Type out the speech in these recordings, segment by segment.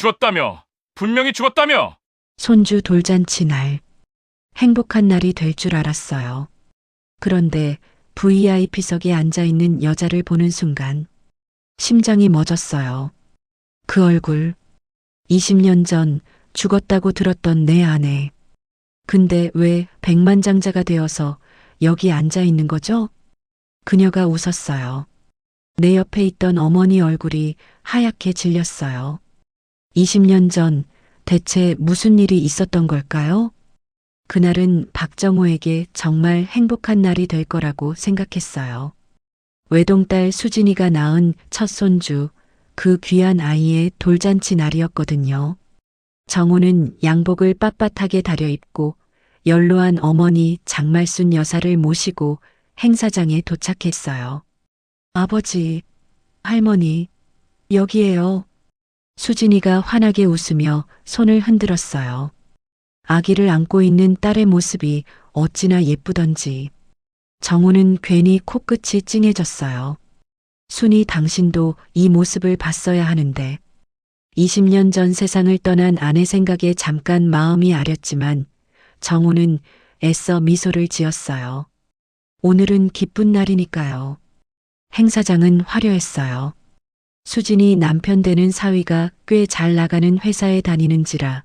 죽었다며! 분명히 죽었다며! 손주 돌잔치 날. 행복한 날이 될 줄 알았어요. 그런데 VIP석에 앉아 있는 여자를 보는 순간 심장이 멎었어요. 그 얼굴, 20년 전 죽었다고 들었던 내 아내. 근데 왜 백만장자가 되어서 여기 앉아 있는 거죠? 그녀가 웃었어요. 내 옆에 있던 어머니 얼굴이 하얗게 질렸어요. 20년 전 대체 무슨 일이 있었던 걸까요? 그날은 박정호에게 정말 행복한 날이 될 거라고 생각했어요. 외동딸 수진이가 낳은 첫 손주, 그 귀한 아이의 돌잔치 날이었거든요. 정호는 양복을 빳빳하게 다려입고 연로한 어머니 장말순 여사를 모시고 행사장에 도착했어요. 아버지, 할머니, 여기에요. 수진이가 환하게 웃으며 손을 흔들었어요. 아기를 안고 있는 딸의 모습이 어찌나 예쁘던지. 정우는 괜히 코끝이 찡해졌어요. 순이 당신도 이 모습을 봤어야 하는데. 20년 전 세상을 떠난 아내 생각에 잠깐 마음이 아렸지만 정우는 애써 미소를 지었어요. 오늘은 기쁜 날이니까요. 행사장은 화려했어요. 수진이 남편 되는 사위가 꽤 잘 나가는 회사에 다니는지라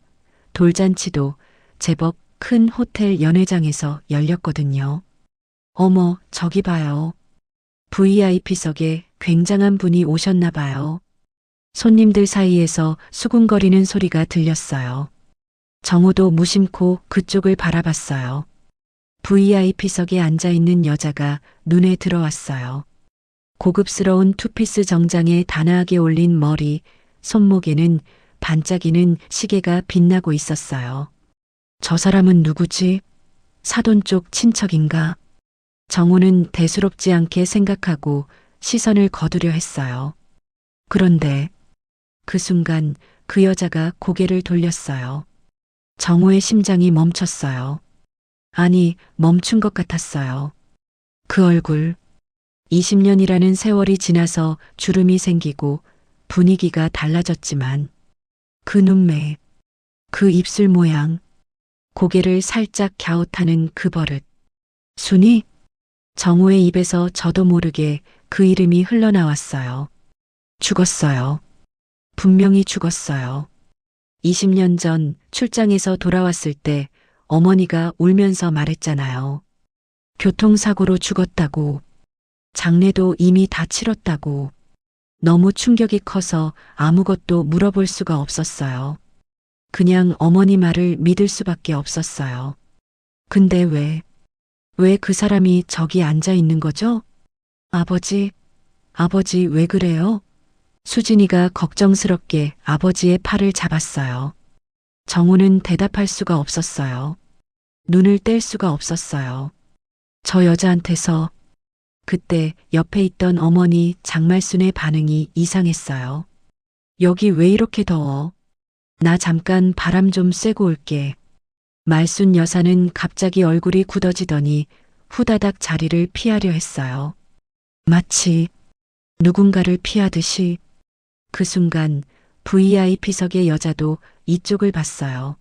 돌잔치도 제법 큰 호텔 연회장에서 열렸거든요. 어머, 저기 봐요. VIP석에 굉장한 분이 오셨나 봐요. 손님들 사이에서 수군거리는 소리가 들렸어요. 정호도 무심코 그쪽을 바라봤어요. VIP석에 앉아있는 여자가 눈에 들어왔어요. 고급스러운 투피스 정장에 단아하게 올린 머리, 손목에는 반짝이는 시계가 빛나고 있었어요. 저 사람은 누구지? 사돈 쪽 친척인가? 정호는 대수롭지 않게 생각하고 시선을 거두려 했어요. 그런데 그 순간 그 여자가 고개를 돌렸어요. 정호의 심장이 멈췄어요. 아니, 멈춘 것 같았어요. 그 얼굴, 20년이라는 세월이 지나서 주름이 생기고 분위기가 달라졌지만 그 눈매, 그 입술 모양, 고개를 살짝 갸웃하는 그 버릇. 순이? 정호의 입에서 저도 모르게 그 이름이 흘러나왔어요. 죽었어요. 분명히 죽었어요. 20년 전 출장에서 돌아왔을 때 어머니가 울면서 말했잖아요. 교통사고로 죽었다고. 장례도 이미 다 치렀다고. 너무 충격이 커서 아무것도 물어볼 수가 없었어요. 그냥 어머니 말을 믿을 수밖에 없었어요. 근데 왜 그 사람이 저기 앉아 있는 거죠? 아버지 왜 그래요? 수진이가 걱정스럽게 아버지의 팔을 잡았어요. 정우는 대답할 수가 없었어요. 눈을 뗄 수가 없었어요. 저 여자한테서. 그때 옆에 있던 어머니 장말순의 반응이 이상했어요. 여기 왜 이렇게 더워? 나 잠깐 바람 좀 쐬고 올게. 말순 여사는 갑자기 얼굴이 굳어지더니 후다닥 자리를 피하려 했어요. 마치 누군가를 피하듯이. 그 순간 VIP석의 여자도 이쪽을 봤어요.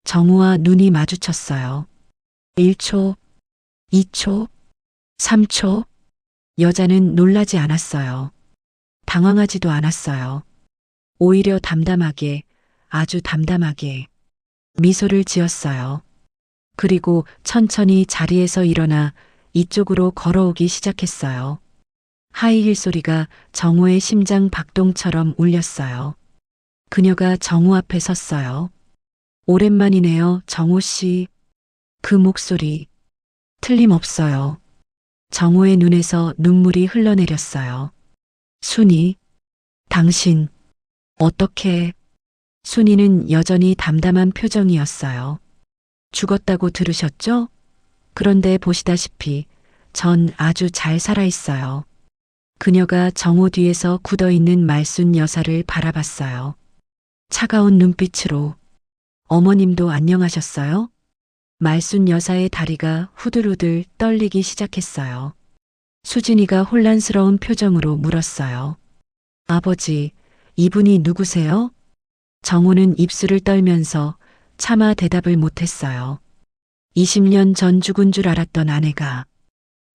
정우와 눈이 마주쳤어요. 1초, 2초, 3초. 여자는 놀라지 않았어요. 당황하지도 않았어요. 오히려 담담하게, 아주 담담하게 미소를 지었어요. 그리고 천천히 자리에서 일어나 이쪽으로 걸어오기 시작했어요. 하이힐 소리가 정우의 심장 박동처럼 울렸어요. 그녀가 정우 앞에 섰어요. 오랜만이네요, 정우 씨. 그 목소리 틀림없어요. 정우의 눈에서 눈물이 흘러내렸어요. 순이, 당신, 어떻게? 순이는 여전히 담담한 표정이었어요. 죽었다고 들으셨죠? 그런데 보시다시피 전 아주 잘 살아있어요. 그녀가 정호 뒤에서 굳어있는 말순 여사를 바라봤어요. 차가운 눈빛으로. 어머님도 안녕하셨어요? 말순 여사의 다리가 후들후들 떨리기 시작했어요. 수진이가 혼란스러운 표정으로 물었어요. 아버지, 이분이 누구세요? 정우는 입술을 떨면서 차마 대답을 못했어요. 20년 전 죽은 줄 알았던 아내가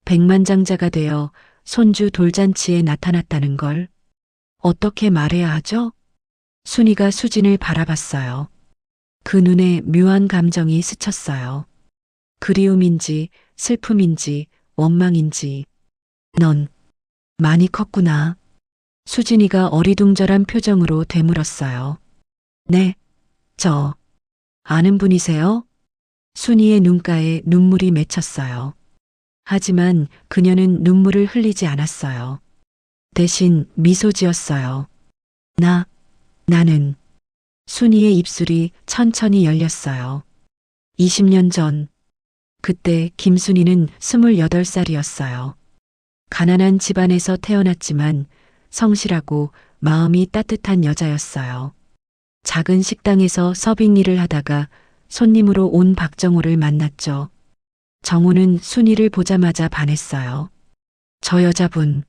백만장자가 되어 손주 돌잔치에 나타났다는 걸 어떻게 말해야 하죠? 순이가 수진을 바라봤어요. 그 눈에 묘한 감정이 스쳤어요. 그리움인지 슬픔인지 원망인지. 넌 많이 컸구나. 수진이가 어리둥절한 표정으로 되물었어요. 네, 저 아는 분이세요? 순이의 눈가에 눈물이 맺혔어요. 하지만 그녀는 눈물을 흘리지 않았어요. 대신 미소 지었어요. 나는. 순이의 입술이 천천히 열렸어요. 20년 전, 그때 김순이는 28살이었어요. 가난한 집안에서 태어났지만 성실하고 마음이 따뜻한 여자였어요. 작은 식당에서 서빙 일을 하다가 손님으로 온 박정호를 만났죠. 정호는 순이를 보자마자 반했어요. 저 여자분,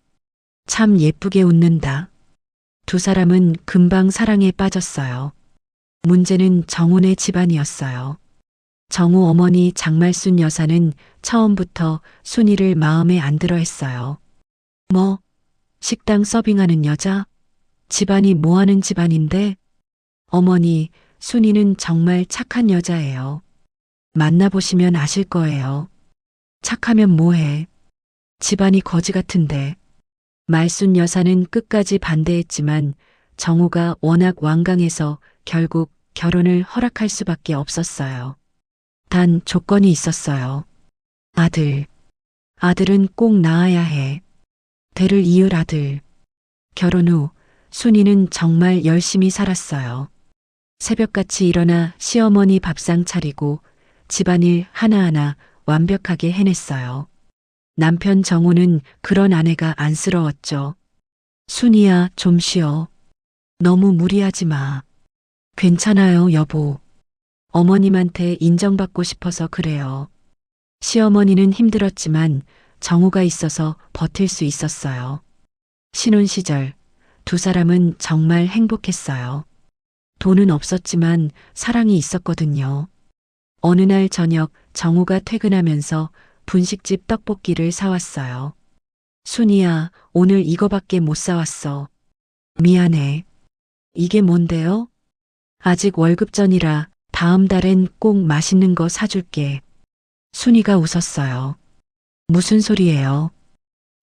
참 예쁘게 웃는다. 두 사람은 금방 사랑에 빠졌어요. 문제는 정훈의 집안이었어요. 정우 어머니 장말순 여사는 처음부터 순이를 마음에 안 들어 했어요. 뭐, 식당 서빙하는 여자? 집안이 뭐 하는 집안인데? 어머니, 순이는 정말 착한 여자예요. 만나보시면 아실 거예요. 착하면 뭐해? 집안이 거지 같은데. 말순 여사는 끝까지 반대했지만 정우가 워낙 완강해서 결국 결혼을 허락할 수밖에 없었어요. 단 조건이 있었어요. 아들은 꼭 낳아야 해. 대를 이을 아들. 결혼 후 순이는 정말 열심히 살았어요. 새벽같이 일어나 시어머니 밥상 차리고 집안일 하나하나 완벽하게 해냈어요. 남편 정우는 그런 아내가 안쓰러웠죠. 순이야, 좀 쉬어. 너무 무리하지 마. 괜찮아요, 여보. 어머님한테 인정받고 싶어서 그래요. 시어머니는 힘들었지만 정우가 있어서 버틸 수 있었어요. 신혼 시절 두 사람은 정말 행복했어요. 돈은 없었지만 사랑이 있었거든요. 어느 날 저녁 정우가 퇴근하면서 분식집 떡볶이를 사왔어요. 순이야, 오늘 이거밖에 못 사왔어. 미안해. 이게 뭔데요? 아직 월급 전이라 다음 달엔 꼭 맛있는 거 사줄게. 순이가 웃었어요. 무슨 소리예요?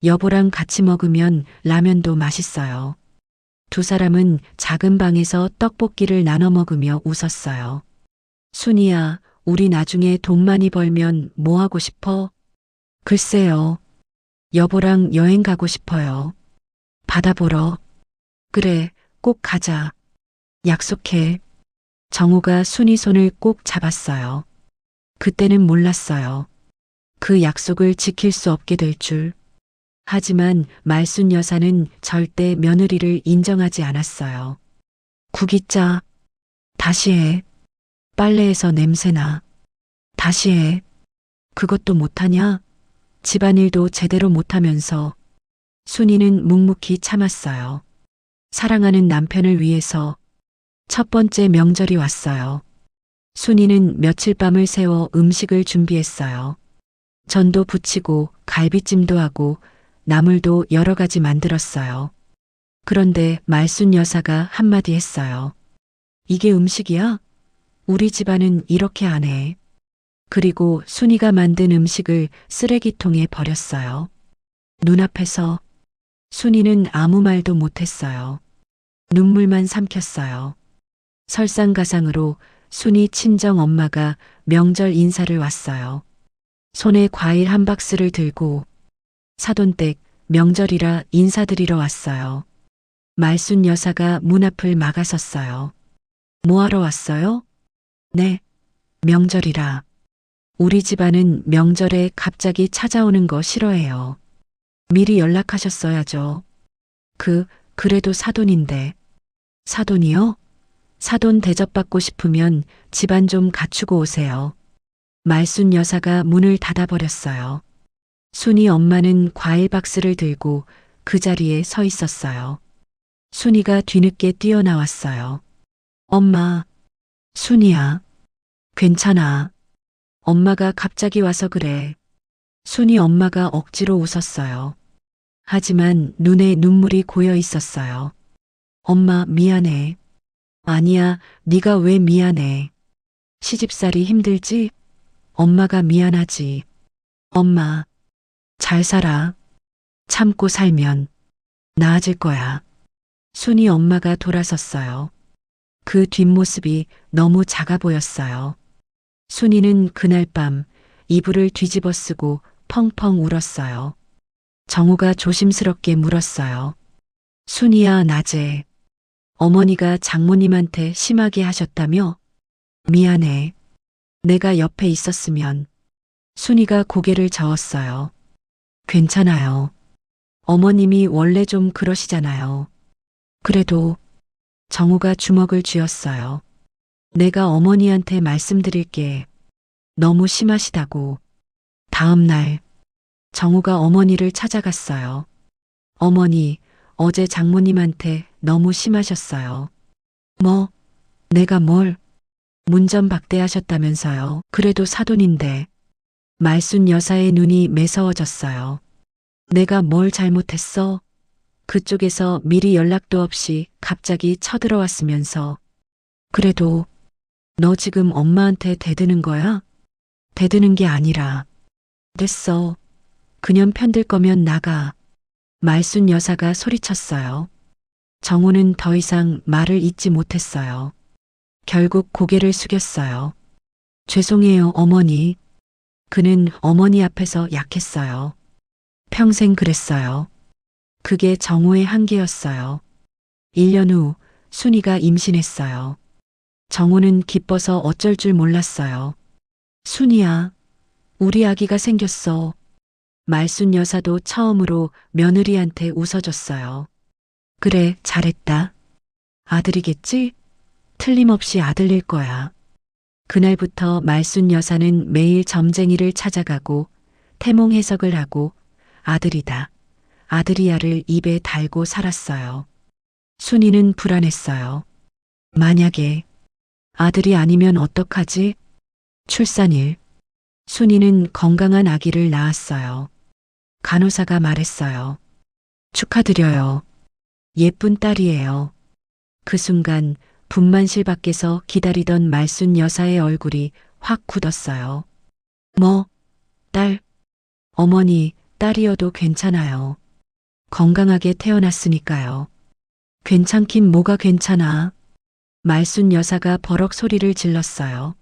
여보랑 같이 먹으면 라면도 맛있어요. 두 사람은 작은 방에서 떡볶이를 나눠 먹으며 웃었어요. 순이야, 우리 나중에 돈 많이 벌면 뭐 하고 싶어? 글쎄요. 여보랑 여행 가고 싶어요. 바다 보러. 그래, 꼭 가자. 약속해. 정우가 순이 손을 꼭 잡았어요. 그때는 몰랐어요. 그 약속을 지킬 수 없게 될 줄. 하지만 말순 여사는 절대 며느리를 인정하지 않았어요. 구기자. 다시 해. 빨래에서 냄새나. 다시 해. 그것도 못하냐? 집안일도 제대로 못하면서. 순이는 묵묵히 참았어요. 사랑하는 남편을 위해서. 첫 번째 명절이 왔어요. 순이는 며칠 밤을 새워 음식을 준비했어요. 전도 부치고 갈비찜도 하고 나물도 여러 가지 만들었어요. 그런데 말순 여사가 한마디 했어요. 이게 음식이야? 우리 집안은 이렇게 안 해. 그리고 순이가 만든 음식을 쓰레기통에 버렸어요. 눈앞에서. 순이는 아무 말도 못했어요. 눈물만 삼켰어요. 설상가상으로 순이 친정 엄마가 명절 인사를 왔어요. 손에 과일 한 박스를 들고 사돈댁 명절이라 인사드리러 왔어요. 말순 여사가 문 앞을 막아섰어요. 뭐하러 왔어요? 네, 명절이라. 우리 집안은 명절에 갑자기 찾아오는 거 싫어해요. 미리 연락하셨어야죠. 그래도 사돈인데. 사돈이요? 사돈 대접받고 싶으면 집안 좀 갖추고 오세요. 말순 여사가 문을 닫아버렸어요. 순이 엄마는 과일 박스를 들고 그 자리에 서 있었어요. 순이가 뒤늦게 뛰어나왔어요. 엄마, 순이야. 괜찮아. 엄마가 갑자기 와서 그래. 순이 엄마가 억지로 웃었어요. 하지만 눈에 눈물이 고여 있었어요. 엄마 미안해. 아니야, 네가 왜 미안해. 시집살이 힘들지? 엄마가 미안하지. 엄마, 잘 살아. 참고 살면 나아질 거야. 순이 엄마가 돌아섰어요. 그 뒷모습이 너무 작아 보였어요. 순이는 그날 밤 이불을 뒤집어 쓰고 펑펑 울었어요. 정우가 조심스럽게 물었어요. 순이야, 낮에 어머니가 장모님한테 심하게 하셨다며? 미안해. 내가 옆에 있었으면. 순이가 고개를 저었어요. 괜찮아요. 어머님이 원래 좀 그러시잖아요. 그래도 정우가 주먹을 쥐었어요. 내가 어머니한테 말씀드릴게. 너무 심하시다고. 다음 날 정우가 어머니를 찾아갔어요. 어머니, 어제 장모님한테 너무 심하셨어요. 뭐? 내가 뭘? 문전박대하셨다면서요. 그래도 사돈인데. 말순 여사의 눈이 매서워졌어요. 내가 뭘 잘못했어? 그쪽에서 미리 연락도 없이 갑자기 쳐들어왔으면서. 그래도 너 지금 엄마한테 대드는 거야? 대드는 게 아니라. 됐어. 그년 편들 거면 나가. 말순 여사가 소리쳤어요. 정우는 더 이상 말을 잇지 못했어요. 결국 고개를 숙였어요. 죄송해요, 어머니. 그는 어머니 앞에서 약했어요. 평생 그랬어요. 그게 정우의 한계였어요. 1년 후 순이가 임신했어요. 정우는 기뻐서 어쩔 줄 몰랐어요. 순이야, 우리 아기가 생겼어. 말순 여사도 처음으로 며느리한테 웃어줬어요. 그래, 잘했다. 아들이겠지? 틀림없이 아들일 거야. 그날부터 말순 여사는 매일 점쟁이를 찾아가고 태몽 해석을 하고 아들이다, 아들이야를 입에 달고 살았어요. 순이는 불안했어요. 만약에 아들이 아니면 어떡하지? 출산일. 순이는 건강한 아기를 낳았어요. 간호사가 말했어요. 축하드려요. 예쁜 딸이에요. 그 순간 분만실 밖에서 기다리던 말순 여사의 얼굴이 확 굳었어요. 뭐? 딸? 어머니, 딸이어도 괜찮아요. 건강하게 태어났으니까요. 괜찮긴 뭐가 괜찮아. 말순 여사가 버럭 소리를 질렀어요.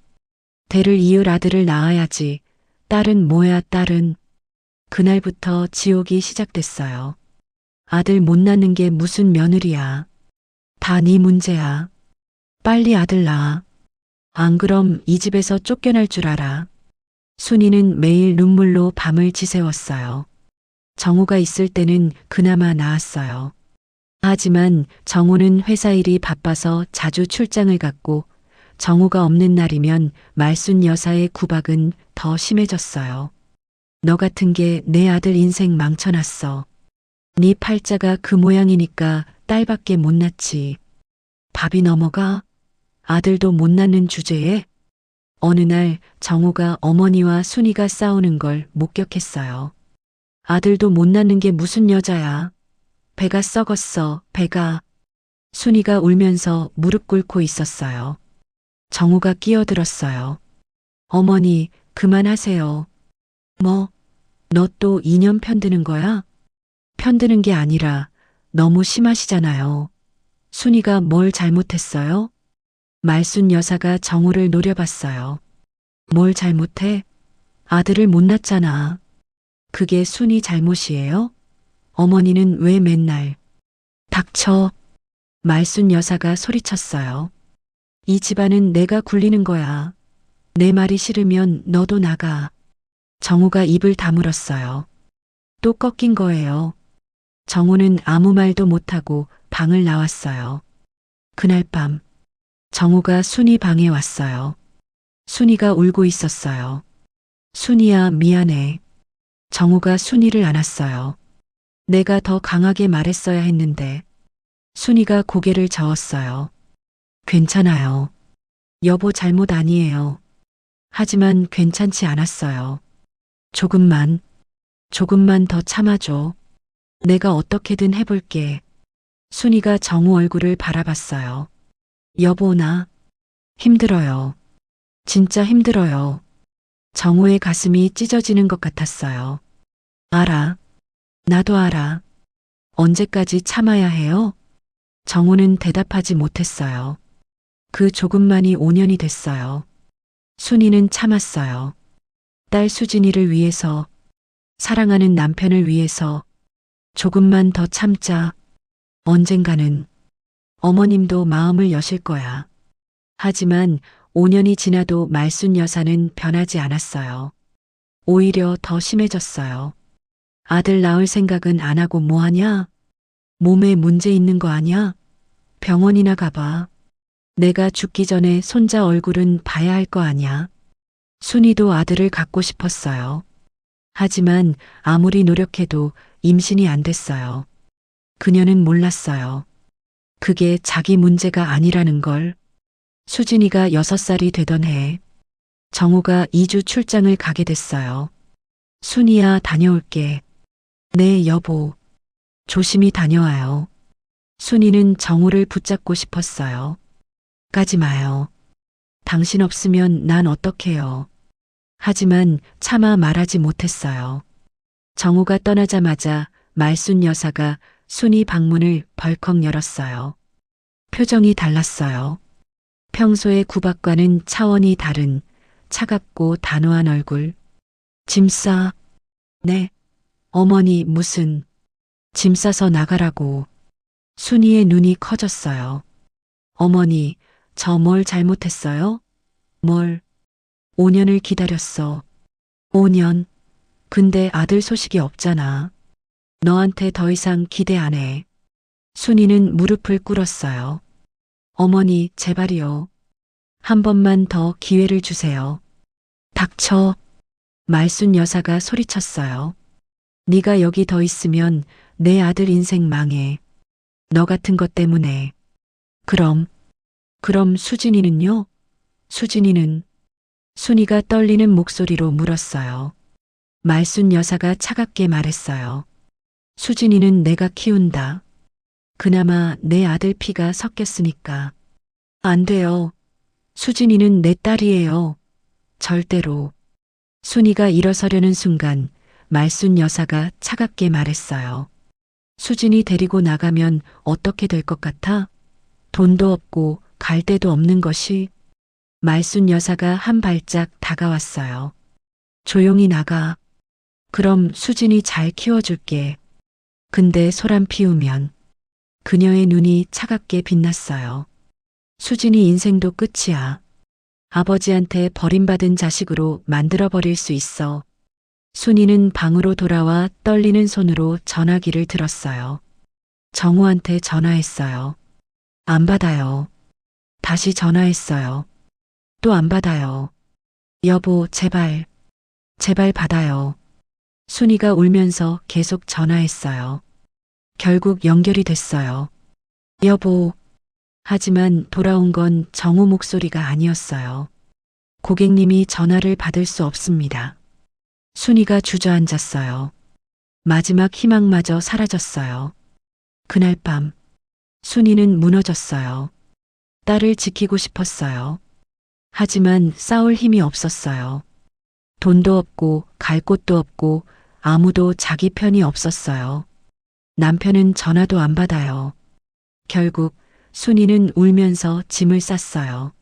대를 이을 아들을 낳아야지. 딸은 뭐야, 딸은. 그날부터 지옥이 시작됐어요. 아들 못 낳는 게 무슨 며느리야. 다 네 문제야. 빨리 아들 낳아. 안 그럼 이 집에서 쫓겨날 줄 알아. 순이는 매일 눈물로 밤을 지새웠어요. 정우가 있을 때는 그나마 나았어요. 하지만 정우는 회사 일이 바빠서 자주 출장을 갔고 정우가 없는 날이면 말순 여사의 구박은 더 심해졌어요. 너 같은 게 내 아들 인생 망쳐놨어. 네 팔자가 그 모양이니까 딸밖에 못 낳지. 밥이 넘어가? 아들도 못 낳는 주제에? 어느 날 정우가 어머니와 순이가 싸우는 걸 목격했어요. 아들도 못 낳는 게 무슨 여자야. 배가 썩었어, 배가. 순이가 울면서 무릎 꿇고 있었어요. 정우가 끼어들었어요. 어머니, 그만하세요. 뭐, 너 또 인연 편드는 거야? 편드는 게 아니라 너무 심하시잖아요. 순이가 뭘 잘못했어요? 말순 여사가 정우를 노려봤어요. 뭘 잘못해? 아들을 못 낳잖아. 그게 순이 잘못이에요? 어머니는 왜 맨날. 닥쳐. 말순 여사가 소리쳤어요. 이 집안은 내가 굴리는 거야. 내 말이 싫으면 너도 나가. 정우가 입을 다물었어요. 또 꺾인 거예요. 정우는 아무 말도 못하고 방을 나왔어요. 그날 밤 정우가 순이 방에 왔어요. 순이가 울고 있었어요. 순이야, 미안해. 정우가 순이를 안았어요. 내가 더 강하게 말했어야 했는데. 순이가 고개를 저었어요. 괜찮아요. 여보 잘못 아니에요. 하지만 괜찮지 않았어요. 조금만 더 참아줘. 내가 어떻게든 해볼게. 순이가 정우 얼굴을 바라봤어요. 여보, 나 힘들어요. 진짜 힘들어요. 정우의 가슴이 찢어지는 것 같았어요. 알아. 나도 알아. 언제까지 참아야 해요? 정우는 대답하지 못했어요. 그 조금만이 5년이 됐어요. 순이는 참았어요. 딸 수진이를 위해서, 사랑하는 남편을 위해서 조금만 더 참자. 언젠가는 어머님도 마음을 여실 거야. 하지만 5년이 지나도 말순 여사는 변하지 않았어요. 오히려 더 심해졌어요. 아들 낳을 생각은 안 하고 뭐하냐? 몸에 문제 있는 거 아냐? 병원이나 가봐. 내가 죽기 전에 손자 얼굴은 봐야 할 거 아냐? 순이도 아들을 갖고 싶었어요. 하지만 아무리 노력해도 임신이 안 됐어요. 그녀는 몰랐어요. 그게 자기 문제가 아니라는 걸. 수진이가 6살이 되던 해 정우가 2주 출장을 가게 됐어요. 순이야, 다녀올게. 네, 여보. 조심히 다녀와요. 순이는 정우를 붙잡고 싶었어요. 가지 마요. 당신 없으면 난 어떡해요. 하지만 차마 말하지 못했어요. 정우가 떠나자마자 말순 여사가 순이 방문을 벌컥 열었어요. 표정이 달랐어요. 평소의 구박과는 차원이 다른 차갑고 단호한 얼굴. 짐 싸. 네. 어머니, 무슨. 짐 싸서 나가라고. 순이의 눈이 커졌어요. 어머니, 저 뭘 잘못했어요? 뭘? 5년을 기다렸어. 5년. 근데 아들 소식이 없잖아. 너한테 더 이상 기대 안 해. 순이는 무릎을 꿇었어요. 어머니, 제발이요. 한 번만 더 기회를 주세요. 닥쳐. 말순 여사가 소리쳤어요. 네가 여기 더 있으면 내 아들 인생 망해. 너 같은 것 때문에. 그럼 수진이는요? 수진이는? 순이가 떨리는 목소리로 물었어요. 말순 여사가 차갑게 말했어요. 수진이는 내가 키운다. 그나마 내 아들 피가 섞였으니까. 안 돼요. 수진이는 내 딸이에요. 절대로. 순이가 일어서려는 순간 말순 여사가 차갑게 말했어요. 수진이 데리고 나가면 어떻게 될 것 같아? 돈도 없고 갈 데도 없는 것이. 말순 여사가 한 발짝 다가왔어요. 조용히 나가. 그럼 수진이 잘 키워줄게. 근데 소란 피우면. 그녀의 눈이 차갑게 빛났어요. 수진이 인생도 끝이야. 아버지한테 버림받은 자식으로 만들어버릴 수 있어. 순이는 방으로 돌아와 떨리는 손으로 전화기를 들었어요. 정우한테 전화했어요. 안 받아요. 다시 전화했어요. 또 안 받아요. 여보, 제발 받아요. 순이가 울면서 계속 전화했어요. 결국 연결이 됐어요. 여보. 하지만 돌아온 건 정우 목소리가 아니었어요. 고객님이 전화를 받을 수 없습니다. 순이가 주저앉았어요. 마지막 희망마저 사라졌어요. 그날 밤, 순이는 무너졌어요. 딸을 지키고 싶었어요. 하지만 싸울 힘이 없었어요. 돈도 없고 갈 곳도 없고 아무도 자기 편이 없었어요. 남편은 전화도 안 받아요. 결국 순이는 울면서 짐을 쌌어요.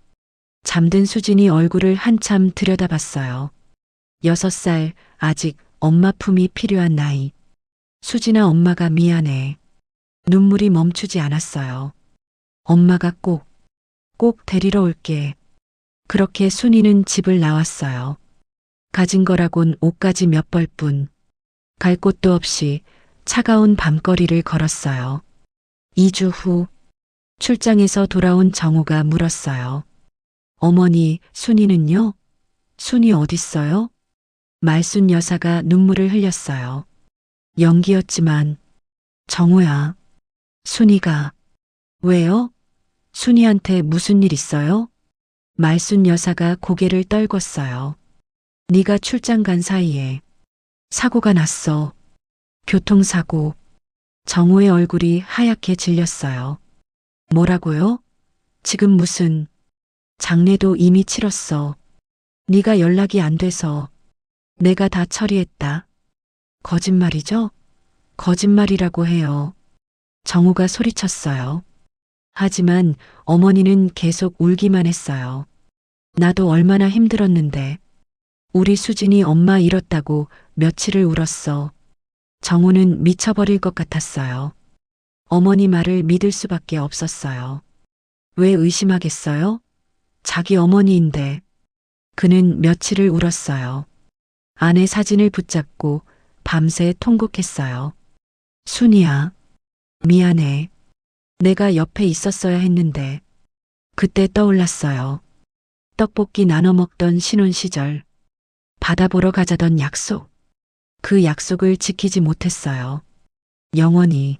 잠든 수진이 얼굴을 한참 들여다봤어요. 6살, 아직 엄마 품이 필요한 나이. 수진아, 엄마가 미안해. 눈물이 멈추지 않았어요. 엄마가 꼭 데리러 올게. 그렇게 순이는 집을 나왔어요. 가진 거라곤 옷가지 몇 벌뿐. 갈 곳도 없이 차가운 밤거리를 걸었어요. 2주 후 출장에서 돌아온 정우가 물었어요. 어머니, 순이는요? 순이 어딨어요? 말순 여사가 눈물을 흘렸어요. 연기였지만 정우야. 순이가. 왜요? 순이한테 무슨 일 있어요? 말순 여사가 고개를 떨궜어요. 네가 출장 간 사이에 사고가 났어. 교통사고. 정우의 얼굴이 하얗게 질렸어요. 뭐라고요? 지금 무슨 장례도 이미 치렀어. 네가 연락이 안 돼서 내가 다 처리했다. 거짓말이죠? 거짓말이라고 해요. 정우가 소리쳤어요. 하지만 어머니는 계속 울기만 했어요. 나도 얼마나 힘들었는데. 우리 수진이 엄마 잃었다고 며칠을 울었어. 정우는 미쳐버릴 것 같았어요. 어머니 말을 믿을 수밖에 없었어요. 왜 의심하겠어요? 자기 어머니인데. 그는 며칠을 울었어요. 아내 사진을 붙잡고 밤새 통곡했어요. 순이야, 미안해. 내가 옆에 있었어야 했는데. 그때 떠올랐어요. 떡볶이 나눠 먹던 신혼 시절. 바다 보러 가자던 약속. 그 약속을 지키지 못했어요. 영원히.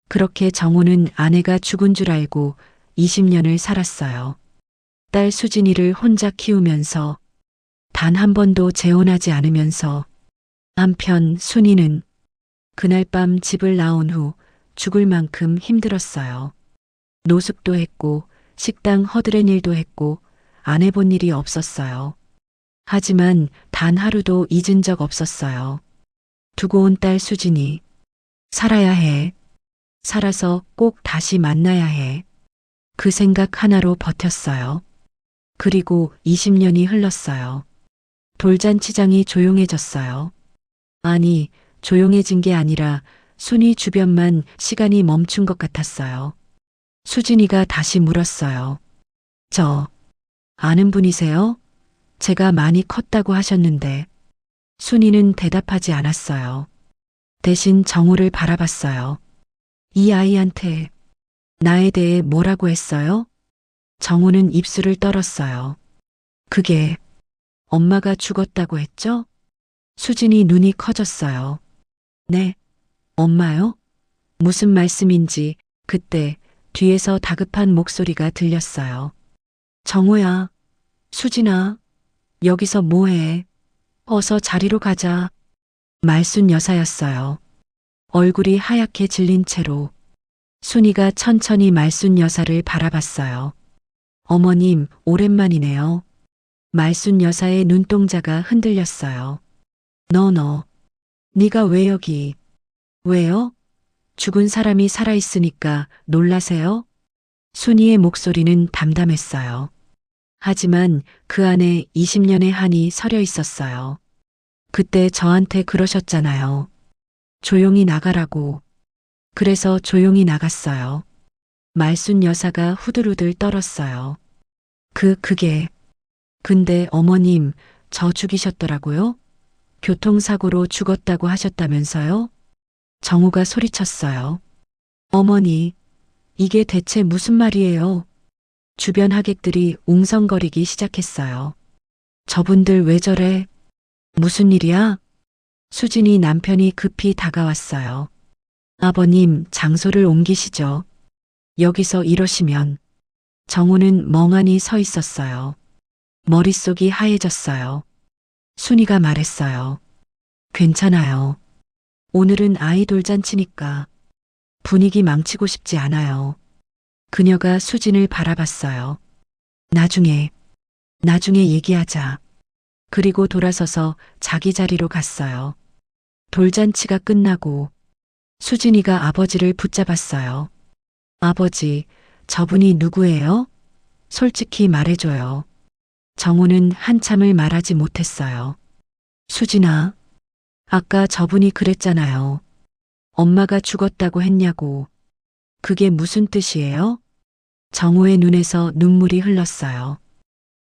그렇게 정우는 아내가 죽은 줄 알고 20년을 살았어요. 딸 수진이를 혼자 키우면서 단 한 번도 재혼하지 않으면서 한편 순이는 그날 밤 집을 나온 후 죽을 만큼 힘들었어요. 노숙도 했고 식당 허드렛 일도 했고 안 해본 일이 없었어요. 하지만 단 하루도 잊은 적 없었어요. 두고 온 딸 수진이 살아야 해. 살아서 꼭 다시 만나야 해. 그 생각 하나로 버텼어요. 그리고 20년이 흘렀어요. 돌잔치장이 조용해졌어요. 아니, 조용해진 게 아니라 순이 주변만 시간이 멈춘 것 같았어요. 수진이가 다시 물었어요. 저, 아는 분이세요? 제가 많이 컸다고 하셨는데. 순이는 대답하지 않았어요. 대신 정우를 바라봤어요. 이 아이한테 나에 대해 뭐라고 했어요? 정우는 입술을 떨었어요. 그게 엄마가 죽었다고 했죠? 수진이 눈이 커졌어요. 네, 엄마요? 무슨 말씀인지 그때 뒤에서 다급한 목소리가 들렸어요. 정우야, 수진아, 여기서 뭐해? 어서 자리로 가자. 말순 여사였어요. 얼굴이 하얗게 질린 채로 순이가 천천히 말순 여사를 바라봤어요. 어머님, 오랜만이네요. 말순 여사의 눈동자가 흔들렸어요. 너, 네가 왜 여기? 왜요? 죽은 사람이 살아있으니까 놀라세요? 순이의 목소리는 담담했어요. 하지만 그 안에 20년의 한이 서려 있었어요. 그때 저한테 그러셨잖아요. 조용히 나가라고. 그래서 조용히 나갔어요. 말순 여사가 후들후들 떨었어요. 그게. 근데 어머님, 저 죽이셨더라고요? 교통사고로 죽었다고 하셨다면서요? 정우가 소리쳤어요. 어머니, 이게 대체 무슨 말이에요? 주변 하객들이 웅성거리기 시작했어요. 저분들 왜 저래? 무슨 일이야? 수진이 남편이 급히 다가왔어요. 아버님, 장소를 옮기시죠. 여기서 이러시면. 정우는 멍하니 서 있었어요. 머릿속이 하얘졌어요. 순이가 말했어요. 괜찮아요. 오늘은 아이돌 잔치니까 분위기 망치고 싶지 않아요. 그녀가 수진을 바라봤어요. 나중에 얘기하자. 그리고 돌아서서 자기 자리로 갔어요. 돌잔치가 끝나고 수진이가 아버지를 붙잡았어요. 아버지, 저분이 누구예요? 솔직히 말해줘요. 정우는 한참을 말하지 못했어요. 수진아, 아까 저분이 그랬잖아요. 엄마가 죽었다고 했냐고. 그게 무슨 뜻이에요? 정우의 눈에서 눈물이 흘렀어요.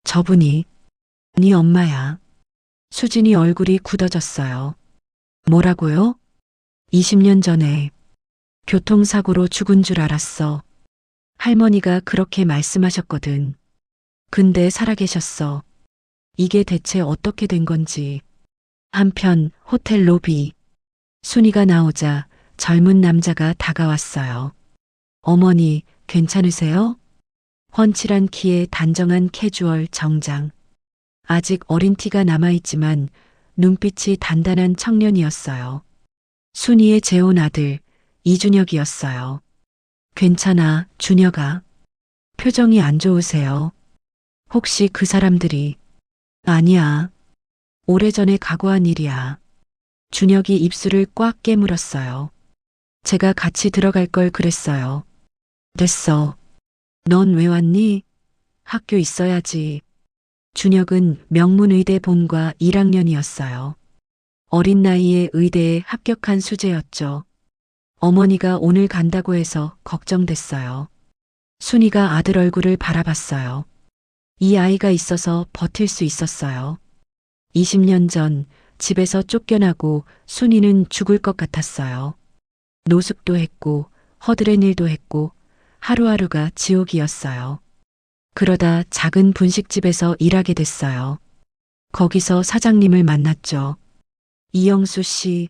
저분이 네 엄마야. 수진이 얼굴이 굳어졌어요. 뭐라고요? 20년 전에 교통사고로 죽은 줄 알았어. 할머니가 그렇게 말씀하셨거든. 근데 살아계셨어. 이게 대체 어떻게 된 건지. 한편 호텔 로비. 순이가 나오자 젊은 남자가 다가왔어요. 어머니, 괜찮으세요? 훤칠한 키에 단정한 캐주얼 정장. 아직 어린 티가 남아있지만 눈빛이 단단한 청년이었어요. 순이의 재혼 아들 이준혁이었어요. 괜찮아, 준혁아. 표정이 안 좋으세요. 혹시 그 사람들이. 아니야. 오래전에 각오한 일이야. 준혁이 입술을 꽉 깨물었어요. 제가 같이 들어갈 걸 그랬어요. 됐어. 넌 왜 왔니? 학교 있어야지. 준혁은 명문의대 본과 1학년이었어요. 어린 나이에 의대에 합격한 수재였죠. 어머니가 오늘 간다고 해서 걱정됐어요. 순이가 아들 얼굴을 바라봤어요. 이 아이가 있어서 버틸 수 있었어요. 20년 전 집에서 쫓겨나고 순이는 죽을 것 같았어요. 노숙도 했고 허드렛 일도 했고 하루하루가 지옥이었어요. 그러다 작은 분식집에서 일하게 됐어요. 거기서 사장님을 만났죠. 이영수 씨,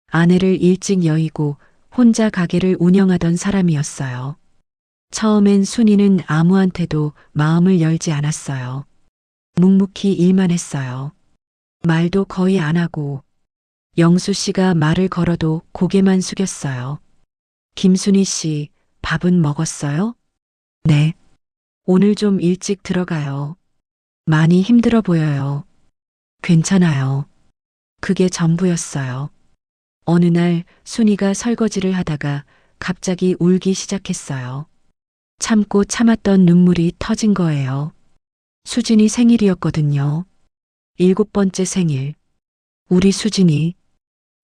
아내를 일찍 여의고 혼자 가게를 운영하던 사람이었어요. 처음엔 순이는 아무한테도 마음을 열지 않았어요. 묵묵히 일만 했어요. 말도 거의 안 하고 영수 씨가 말을 걸어도 고개만 숙였어요. 김순희 씨, 밥은 먹었어요? 네. 오늘 좀 일찍 들어가요. 많이 힘들어 보여요. 괜찮아요. 그게 전부였어요. 어느 날 순이가 설거지를 하다가 갑자기 울기 시작했어요. 참고 참았던 눈물이 터진 거예요. 수진이 생일이었거든요. 7번째 생일. 우리 수진이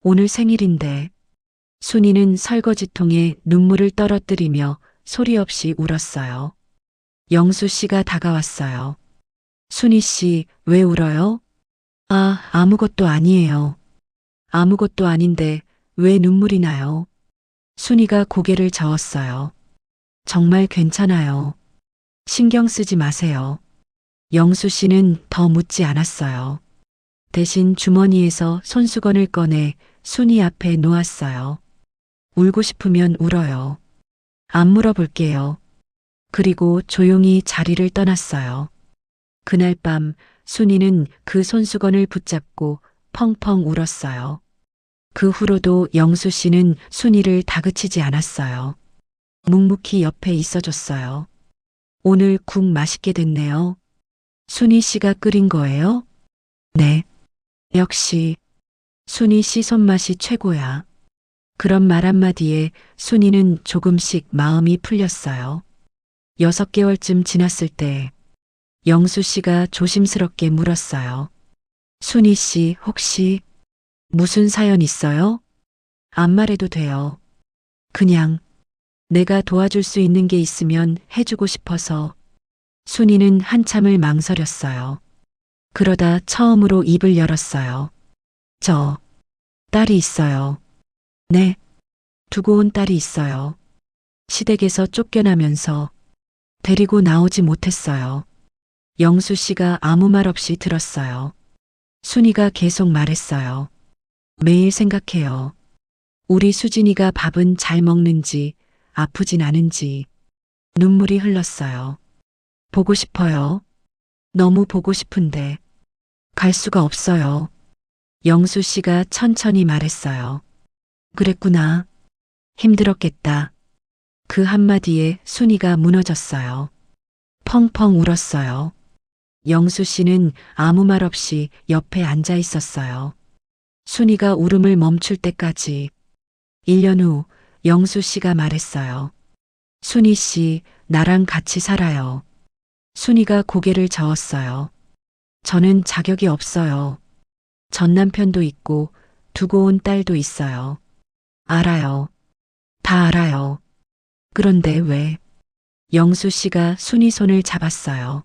오늘 생일인데. 순이는 설거지통에 눈물을 떨어뜨리며 소리 없이 울었어요. 영수 씨가 다가왔어요. 순이 씨, 왜 울어요? 아무것도 아니에요. 아무것도 아닌데 왜 눈물이 나요? 순이가 고개를 저었어요. 정말 괜찮아요. 신경 쓰지 마세요. 영수 씨는 더 묻지 않았어요. 대신 주머니에서 손수건을 꺼내 순이 앞에 놓았어요. 울고 싶으면 울어요. 안 물어볼게요. 그리고 조용히 자리를 떠났어요. 그날 밤 순이는 그 손수건을 붙잡고 펑펑 울었어요. 그 후로도 영수 씨는 순이를 다그치지 않았어요. 묵묵히 옆에 있어줬어요. 오늘 국 맛있게 됐네요. 순이 씨가 끓인 거예요? 네. 역시 순이 씨 손맛이 최고야. 그런 말 한마디에 순이는 조금씩 마음이 풀렸어요. 6개월쯤 지났을 때 영수 씨가 조심스럽게 물었어요. 순이 씨 혹시 무슨 사연 있어요? 안 말해도 돼요. 그냥 내가 도와줄 수 있는 게 있으면 해주고 싶어서. 순이는 한참을 망설였어요. 그러다 처음으로 입을 열었어요. 저 딸이 있어요. 네. 두고 온 딸이 있어요. 시댁에서 쫓겨나면서 데리고 나오지 못했어요. 영수 씨가 아무 말 없이 들었어요. 순이가 계속 말했어요. 매일 생각해요. 우리 수진이가 밥은 잘 먹는지, 아프진 않은지. 눈물이 흘렀어요. 보고 싶어요. 너무 보고 싶은데 갈 수가 없어요. 영수 씨가 천천히 말했어요. 그랬구나. 힘들었겠다. 그 한마디에 순이가 무너졌어요. 펑펑 울었어요. 영수 씨는 아무 말 없이 옆에 앉아 있었어요. 순이가 울음을 멈출 때까지. 1년 후 영수 씨가 말했어요. 순이 씨, 나랑 같이 살아요. 순이가 고개를 저었어요. 저는 자격이 없어요. 전 남편도 있고 두고 온 딸도 있어요. 알아요. 다 알아요. 그런데 왜? 영수 씨가 순이 손을 잡았어요.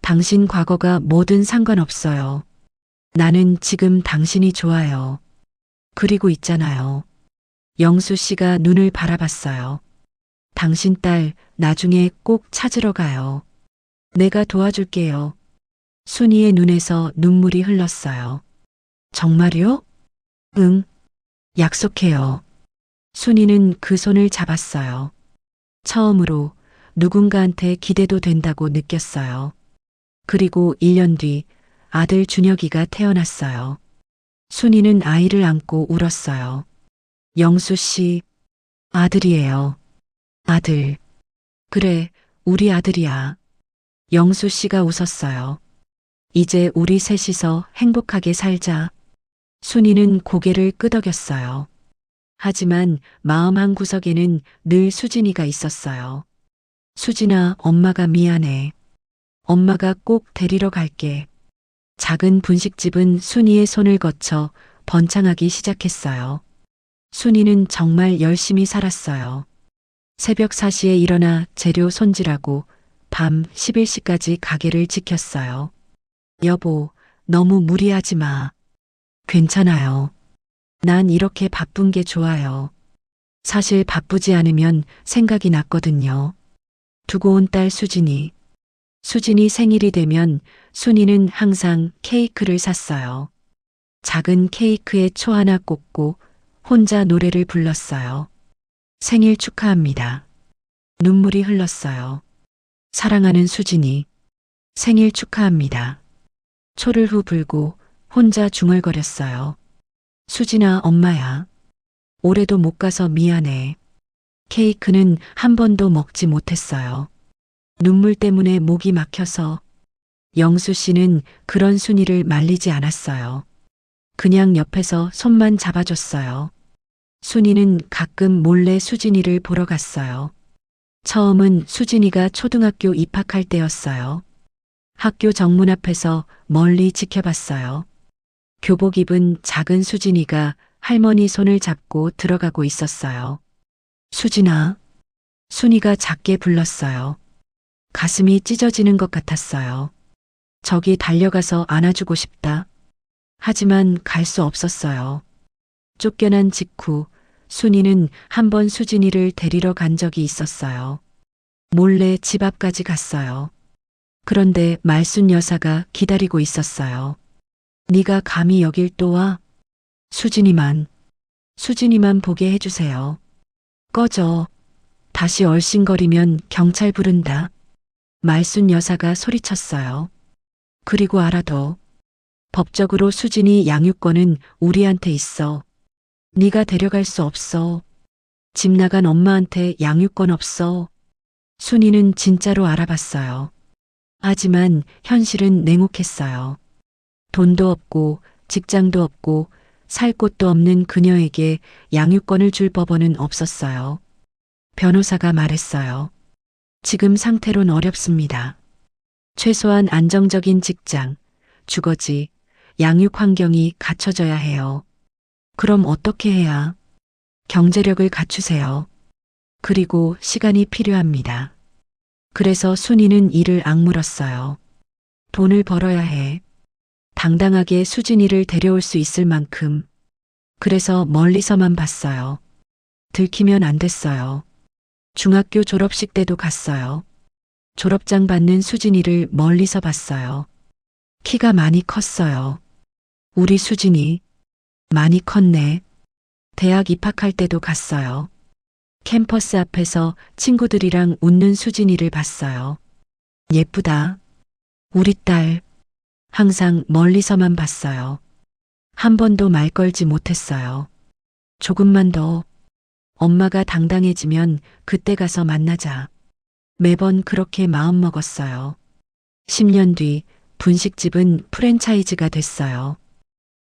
당신 과거가 뭐든 상관없어요. 나는 지금 당신이 좋아요. 그리고 있잖아요. 영수 씨가 눈을 바라봤어요. 당신 딸 나중에 꼭 찾으러 가요. 내가 도와줄게요. 순이의 눈에서 눈물이 흘렀어요. 정말요? 응. 약속해요. 순이는 그 손을 잡았어요. 처음으로 누군가한테 기대도 된다고 느꼈어요. 그리고 1년 뒤 아들 준혁이가 태어났어요. 순이는 아이를 안고 울었어요. 영수 씨, 아들이에요. 아들. 그래, 우리 아들이야. 영수 씨가 웃었어요. 이제 우리 셋이서 행복하게 살자. 순이는 고개를 끄덕였어요. 하지만 마음 한구석에는 늘 수진이가 있었어요. 수진아, 엄마가 미안해. 엄마가 꼭 데리러 갈게. 작은 분식집은 순이의 손을 거쳐 번창하기 시작했어요. 순이는 정말 열심히 살았어요. 새벽 4시에 일어나 재료 손질하고 밤 11시까지 가게를 지켰어요. 여보, 너무 무리하지 마. 괜찮아요. 난 이렇게 바쁜 게 좋아요. 사실 바쁘지 않으면 생각이 났거든요. 두고 온 딸 수진이. 수진이 생일이 되면 순이는 항상 케이크를 샀어요. 작은 케이크에 초 하나 꽂고 혼자 노래를 불렀어요. 생일 축하합니다. 눈물이 흘렀어요. 사랑하는 수진이. 생일 축하합니다. 초를 후 불고 혼자 중얼거렸어요. 수진아, 엄마야. 올해도 못 가서 미안해. 케이크는 한 번도 먹지 못했어요. 눈물 때문에 목이 막혀서. 영수 씨는 그런 순이를 말리지 않았어요. 그냥 옆에서 손만 잡아줬어요. 순이는 가끔 몰래 수진이를 보러 갔어요. 처음은 수진이가 초등학교 입학할 때였어요. 학교 정문 앞에서 멀리 지켜봤어요. 교복 입은 작은 수진이가 할머니 손을 잡고 들어가고 있었어요. 수진아. 순이가 작게 불렀어요. 가슴이 찢어지는 것 같았어요. 저기 달려가서 안아주고 싶다. 하지만 갈 수 없었어요. 쫓겨난 직후 순이는 한 번 수진이를 데리러 간 적이 있었어요. 몰래 집 앞까지 갔어요. 그런데 말순 여사가 기다리고 있었어요. 네가 감히 여길 또 와? 수진이만 보게 해주세요. 꺼져. 다시 얼씬거리면 경찰 부른다. 말순 여사가 소리쳤어요. 그리고 알아둬. 법적으로 수진이 양육권은 우리한테 있어. 네가 데려갈 수 없어. 집 나간 엄마한테 양육권 없어. 순이는 진짜로 알아봤어요. 하지만 현실은 냉혹했어요. 돈도 없고 직장도 없고 살 곳도 없는 그녀에게 양육권을 줄 법원은 없었어요. 변호사가 말했어요. 지금 상태론 어렵습니다. 최소한 안정적인 직장, 주거지, 양육 환경이 갖춰져야 해요. 그럼 어떻게 해야? 경제력을 갖추세요. 그리고 시간이 필요합니다. 그래서 순이는 이를 악물었어요. 돈을 벌어야 해. 당당하게 수진이를 데려올 수 있을 만큼. 그래서 멀리서만 봤어요. 들키면 안 됐어요. 중학교 졸업식 때도 갔어요. 졸업장 받는 수진이를 멀리서 봤어요. 키가 많이 컸어요. 우리 수진이 많이 컸네. 대학 입학할 때도 갔어요. 캠퍼스 앞에서 친구들이랑 웃는 수진이를 봤어요. 예쁘다. 우리 딸. 항상 멀리서만 봤어요. 한 번도 말 걸지 못했어요. 조금만 더. 엄마가 당당해지면 그때 가서 만나자. 매번 그렇게 마음먹었어요. 10년 뒤 분식집은 프랜차이즈가 됐어요.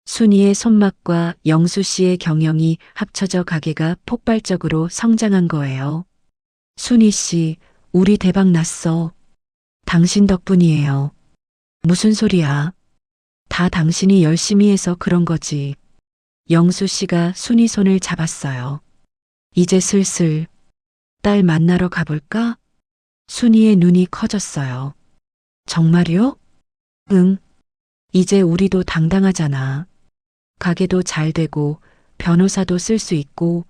순이의 손맛과 영수 씨의 경영이 합쳐져 가게가 폭발적으로 성장한 거예요. 순이 씨, 우리 대박 났어. 당신 덕분이에요. 무슨 소리야? 다 당신이 열심히 해서 그런 거지. 영수 씨가 순이 손을 잡았어요. 이제 슬슬 딸 만나러 가볼까? 순이의 눈이 커졌어요. 정말요? 응. 이제 우리도 당당하잖아. 가게도 잘 되고 변호사도 쓸 수 있고.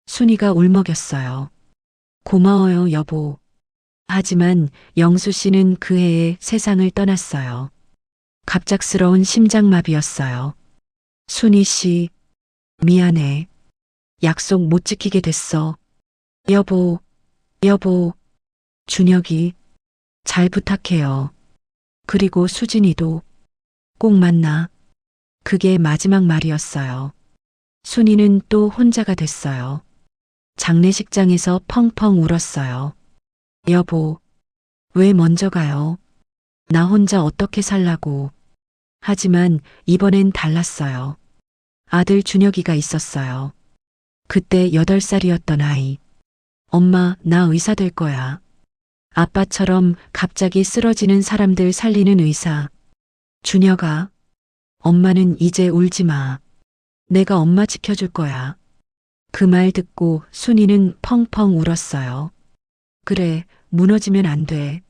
순이가 울먹였어요. 고마워요, 여보. 하지만 영수 씨는 그 해에 세상을 떠났어요. 갑작스러운 심장마비였어요. 순이 씨, 미안해. 약속 못 지키게 됐어. 여보. 준혁이, 잘 부탁해요. 그리고 수진이도 꼭 만나. 그게 마지막 말이었어요. 순이는 또 혼자가 됐어요. 장례식장에서 펑펑 울었어요. 여보, 왜 먼저 가요? 나 혼자 어떻게 살라고. 하지만 이번엔 달랐어요. 아들 준혁이가 있었어요. 그때 8살이었던 아이. 엄마, 나 의사 될 거야. 아빠처럼 갑자기 쓰러지는 사람들 살리는 의사. 준혁아, 엄마는 이제 울지 마. 내가 엄마 지켜줄 거야. 그 말 듣고 순이는 펑펑 울었어요. 그래, 무너지면 안 돼.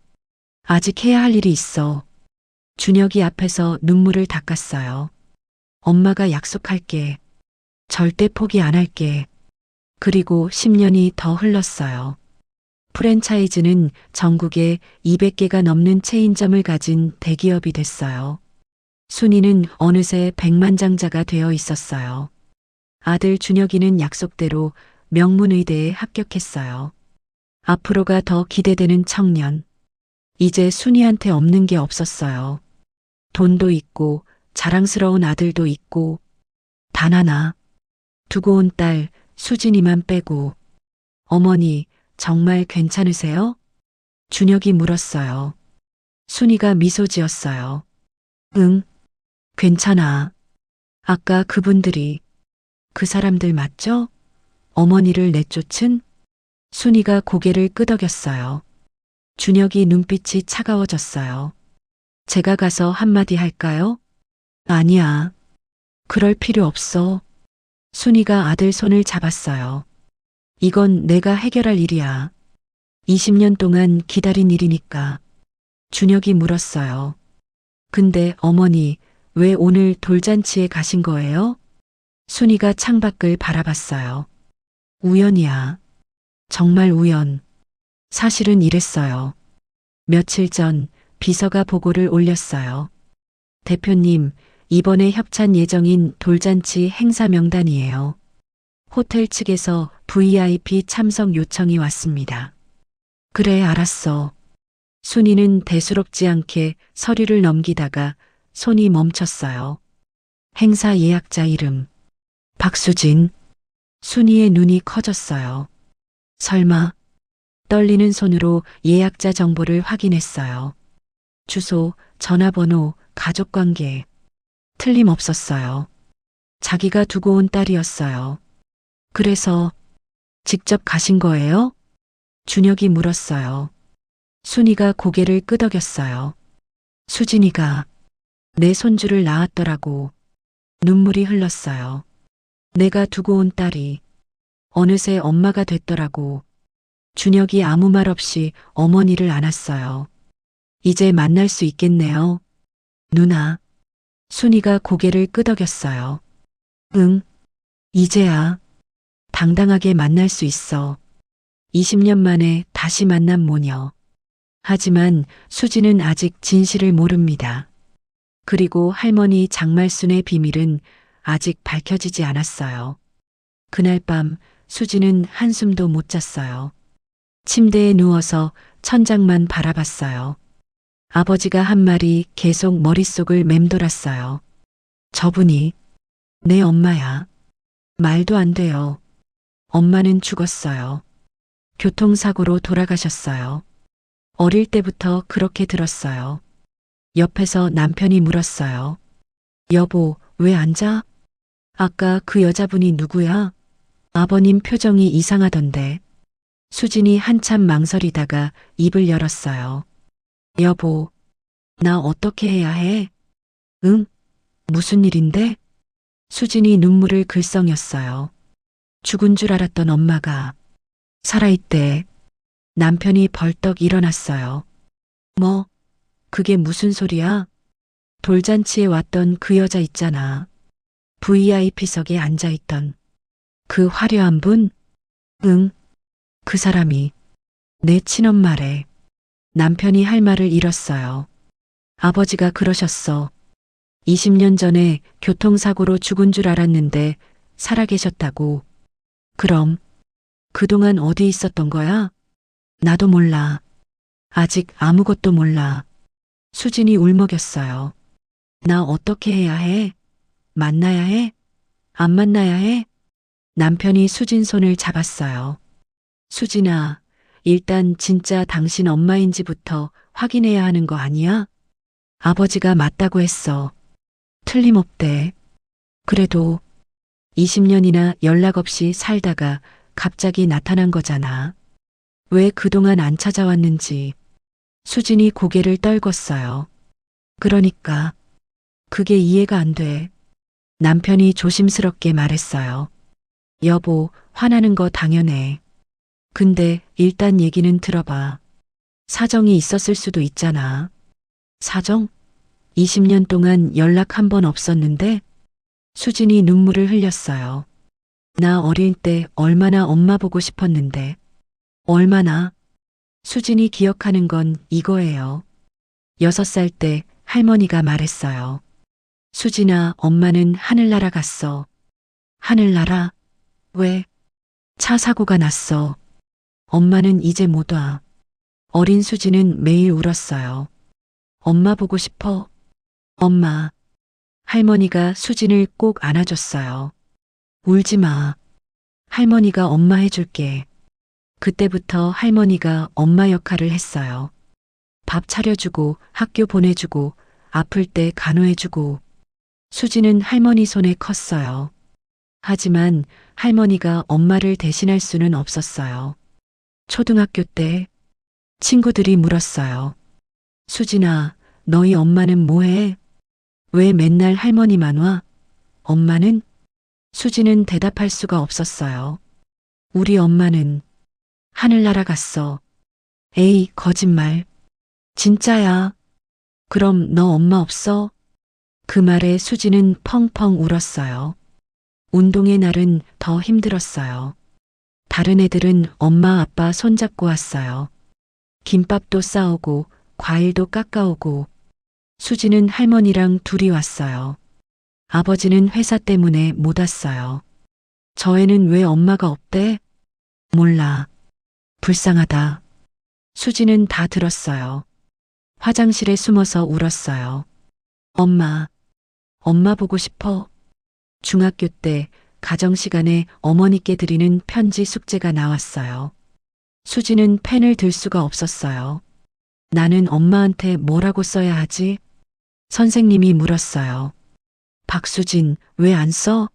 아직 해야 할 일이 있어. 준혁이 앞에서 눈물을 닦았어요. 엄마가 약속할게. 절대 포기 안 할게. 그리고 10년이 더 흘렀어요. 프랜차이즈는 전국에 200개가 넘는 체인점을 가진 대기업이 됐어요. 순이는 어느새 백만장자가 되어 있었어요. 아들 준혁이는 약속대로 명문의대에 합격했어요. 앞으로가 더 기대되는 청년. 이제 순이한테 없는 게 없었어요. 돈도 있고 자랑스러운 아들도 있고 단 하나 두고 온 딸 수진이만 빼고. 어머니, 정말 괜찮으세요? 준혁이 물었어요. 순이가 미소 지었어요. 응, 괜찮아. 아까 그분들이 그 사람들 맞죠? 어머니를 내쫓은? 순이가 고개를 끄덕였어요. 준혁이 눈빛이 차가워졌어요. 제가 가서 한마디 할까요? 아니야. 그럴 필요 없어. 순이가 아들 손을 잡았어요. 이건 내가 해결할 일이야. 20년 동안 기다린 일이니까. 준혁이 물었어요. 근데 어머니, 왜 오늘 돌잔치에 가신 거예요? 순이가 창밖을 바라봤어요. 우연이야. 정말 우연. 사실은 이랬어요. 며칠 전 비서가 보고를 올렸어요. 대표님, 이번에 협찬 예정인 돌잔치 행사 명단이에요. 호텔 측에서 VIP 참석 요청이 왔습니다. 그래, 알았어. 순이는 대수롭지 않게 서류를 넘기다가 손이 멈췄어요. 행사 예약자 이름. 박수진. 순이의 눈이 커졌어요. 설마. 떨리는 손으로 예약자 정보를 확인했어요. 주소, 전화번호, 가족관계. 틀림없었어요. 자기가 두고 온 딸이었어요. 그래서 직접 가신 거예요? 준혁이 물었어요. 순이가 고개를 끄덕였어요. 수진이가 내 손주를 낳았더라고. 눈물이 흘렀어요. 내가 두고 온 딸이 어느새 엄마가 됐더라고. 준혁이 아무 말 없이 어머니를 안았어요. 이제 만날 수 있겠네요. 누나. 순이가 고개를 끄덕였어요. 응, 이제야. 당당하게 만날 수 있어. 20년 만에 다시 만난 모녀. 하지만 수지는 아직 진실을 모릅니다. 그리고 할머니 장말순의 비밀은 아직 밝혀지지 않았어요. 그날 밤 수지는 한숨도 못 잤어요. 침대에 누워서 천장만 바라봤어요. 아버지가 한 말이 계속 머릿속을 맴돌았어요. 저분이 내 엄마야. 말도 안 돼요. 엄마는 죽었어요. 교통사고로 돌아가셨어요. 어릴 때부터 그렇게 들었어요. 옆에서 남편이 물었어요. 여보, 왜 안 자? 아까 그 여자분이 누구야? 아버님 표정이 이상하던데. 수진이 한참 망설이다가 입을 열었어요. 여보, 나 어떻게 해야 해? 응? 무슨 일인데? 수진이 눈물을 글썽였어요. 죽은 줄 알았던 엄마가 살아있대. 남편이 벌떡 일어났어요. 뭐, 그게 무슨 소리야? 돌잔치에 왔던 그 여자 있잖아. VIP석에 앉아있던 그 화려한 분? 응, 그 사람이 내 친엄마래. 남편이 할 말을 잃었어요. 아버지가 그러셨어. 20년 전에 교통사고로 죽은 줄 알았는데 살아계셨다고. 그럼 그동안 어디 있었던 거야? 나도 몰라. 아직 아무것도 몰라. 수진이 울먹였어요. 나 어떻게 해야 해? 만나야 해? 안 만나야 해? 남편이 수진 손을 잡았어요. 수진아, 일단 진짜 당신 엄마인지부터 확인해야 하는 거 아니야? 아버지가 맞다고 했어. 틀림없대. 그래도 20년이나 연락 없이 살다가 갑자기 나타난 거잖아. 왜 그동안 안 찾아왔는지. 수진이 고개를 떨궜어요. 그러니까 그게 이해가 안 돼. 남편이 조심스럽게 말했어요. 여보, 화나는 거 당연해. 근데 일단 얘기는 들어봐. 사정이 있었을 수도 있잖아. 사정? 20년 동안 연락 한 번 없었는데? 수진이 눈물을 흘렸어요. 나 어릴 때 얼마나 엄마 보고 싶었는데. 얼마나? 수진이 기억하는 건 이거예요. 6살 때 할머니가 말했어요. 수진아, 엄마는 하늘나라 갔어. 하늘나라? 왜? 차 사고가 났어. 엄마는 이제 못 와. 어린 수진은 매일 울었어요. 엄마 보고 싶어. 엄마. 할머니가 수진을 꼭 안아줬어요. 울지 마. 할머니가 엄마 해줄게. 그때부터 할머니가 엄마 역할을 했어요. 밥 차려주고 학교 보내주고 아플 때 간호해주고. 수진은 할머니 손에 컸어요. 하지만 할머니가 엄마를 대신할 수는 없었어요. 초등학교 때 친구들이 물었어요. 수진아, 너희 엄마는 뭐해? 왜 맨날 할머니만 와? 엄마는? 수진은 대답할 수가 없었어요. 우리 엄마는 하늘나라 갔어. 에이, 거짓말. 진짜야. 그럼 너 엄마 없어? 그 말에 수진은 펑펑 울었어요. 운동의 날은 더 힘들었어요. 다른 애들은 엄마 아빠 손잡고 왔어요. 김밥도 싸오고 과일도 깎아오고. 수진은 할머니랑 둘이 왔어요. 아버지는 회사 때문에 못 왔어요. 저 애는 왜 엄마가 없대? 몰라. 불쌍하다. 수진은 다 들었어요. 화장실에 숨어서 울었어요. 엄마, 엄마 보고 싶어. 중학교 때 가정 시간에 어머니께 드리는 편지 숙제가 나왔어요. 수진은 펜을 들 수가 없었어요. 나는 엄마한테 뭐라고 써야 하지? 선생님이 물었어요. 박수진, 왜 안 써?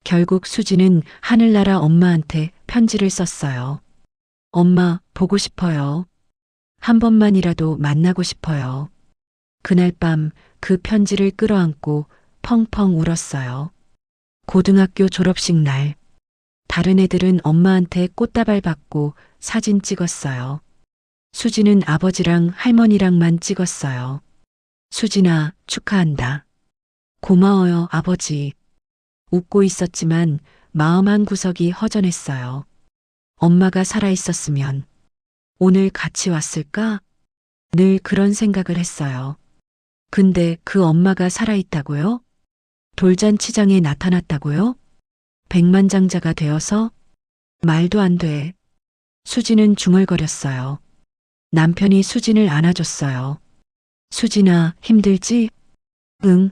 결국 수진은 하늘나라 엄마한테 편지를 썼어요. 엄마, 보고 싶어요. 한 번만이라도 만나고 싶어요. 그날 밤 그 편지를 끌어안고 펑펑 울었어요. 고등학교 졸업식 날. 다른 애들은 엄마한테 꽃다발 받고 사진 찍었어요. 수진은 아버지랑 할머니랑만 찍었어요. 수진아, 축하한다. 고마워요, 아버지. 웃고 있었지만 마음 한 구석이 허전했어요. 엄마가 살아있었으면 오늘 같이 왔을까? 늘 그런 생각을 했어요. 근데 그 엄마가 살아있다고요? 돌잔치장에 나타났다고요? 백만장자가 되어서? 말도 안 돼. 수진은 중얼거렸어요. 남편이 수진을 안아줬어요. 수진아, 힘들지? 응.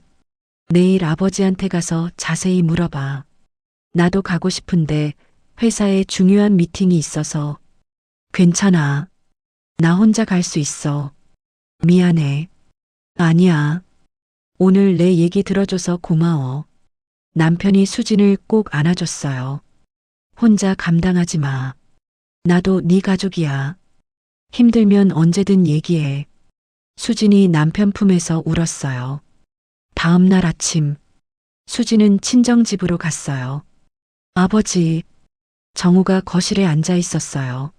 내일 아버지한테 가서 자세히 물어봐. 나도 가고 싶은데 회사에 중요한 미팅이 있어서. 괜찮아. 나 혼자 갈 수 있어. 미안해. 아니야. 오늘 내 얘기 들어줘서 고마워. 남편이 수진을 꼭 안아줬어요. 혼자 감당하지 마. 나도 네 가족이야. 힘들면 언제든 얘기해. 수진이 남편 품에서 울었어요. 다음 날 아침, 수진은 친정집으로 갔어요. 아버지, 정우가 거실에 앉아 있었어요.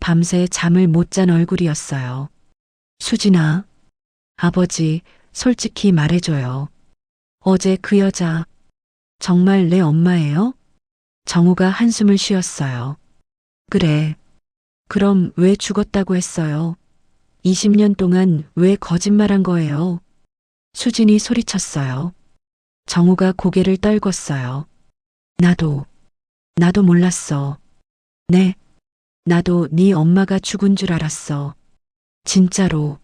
밤새 잠을 못 잔 얼굴이었어요. 수진아, 아버지, 솔직히 말해줘요. 어제 그 여자, 정말 내 엄마예요? 정우가 한숨을 쉬었어요. 그래. 그럼 왜 죽었다고 했어요? 20년 동안 왜 거짓말한 거예요? 수진이 소리쳤어요. 정우가 고개를 떨궜어요. 나도 몰랐어. 네, 나도 네 엄마가 죽은 줄 알았어. 진짜로.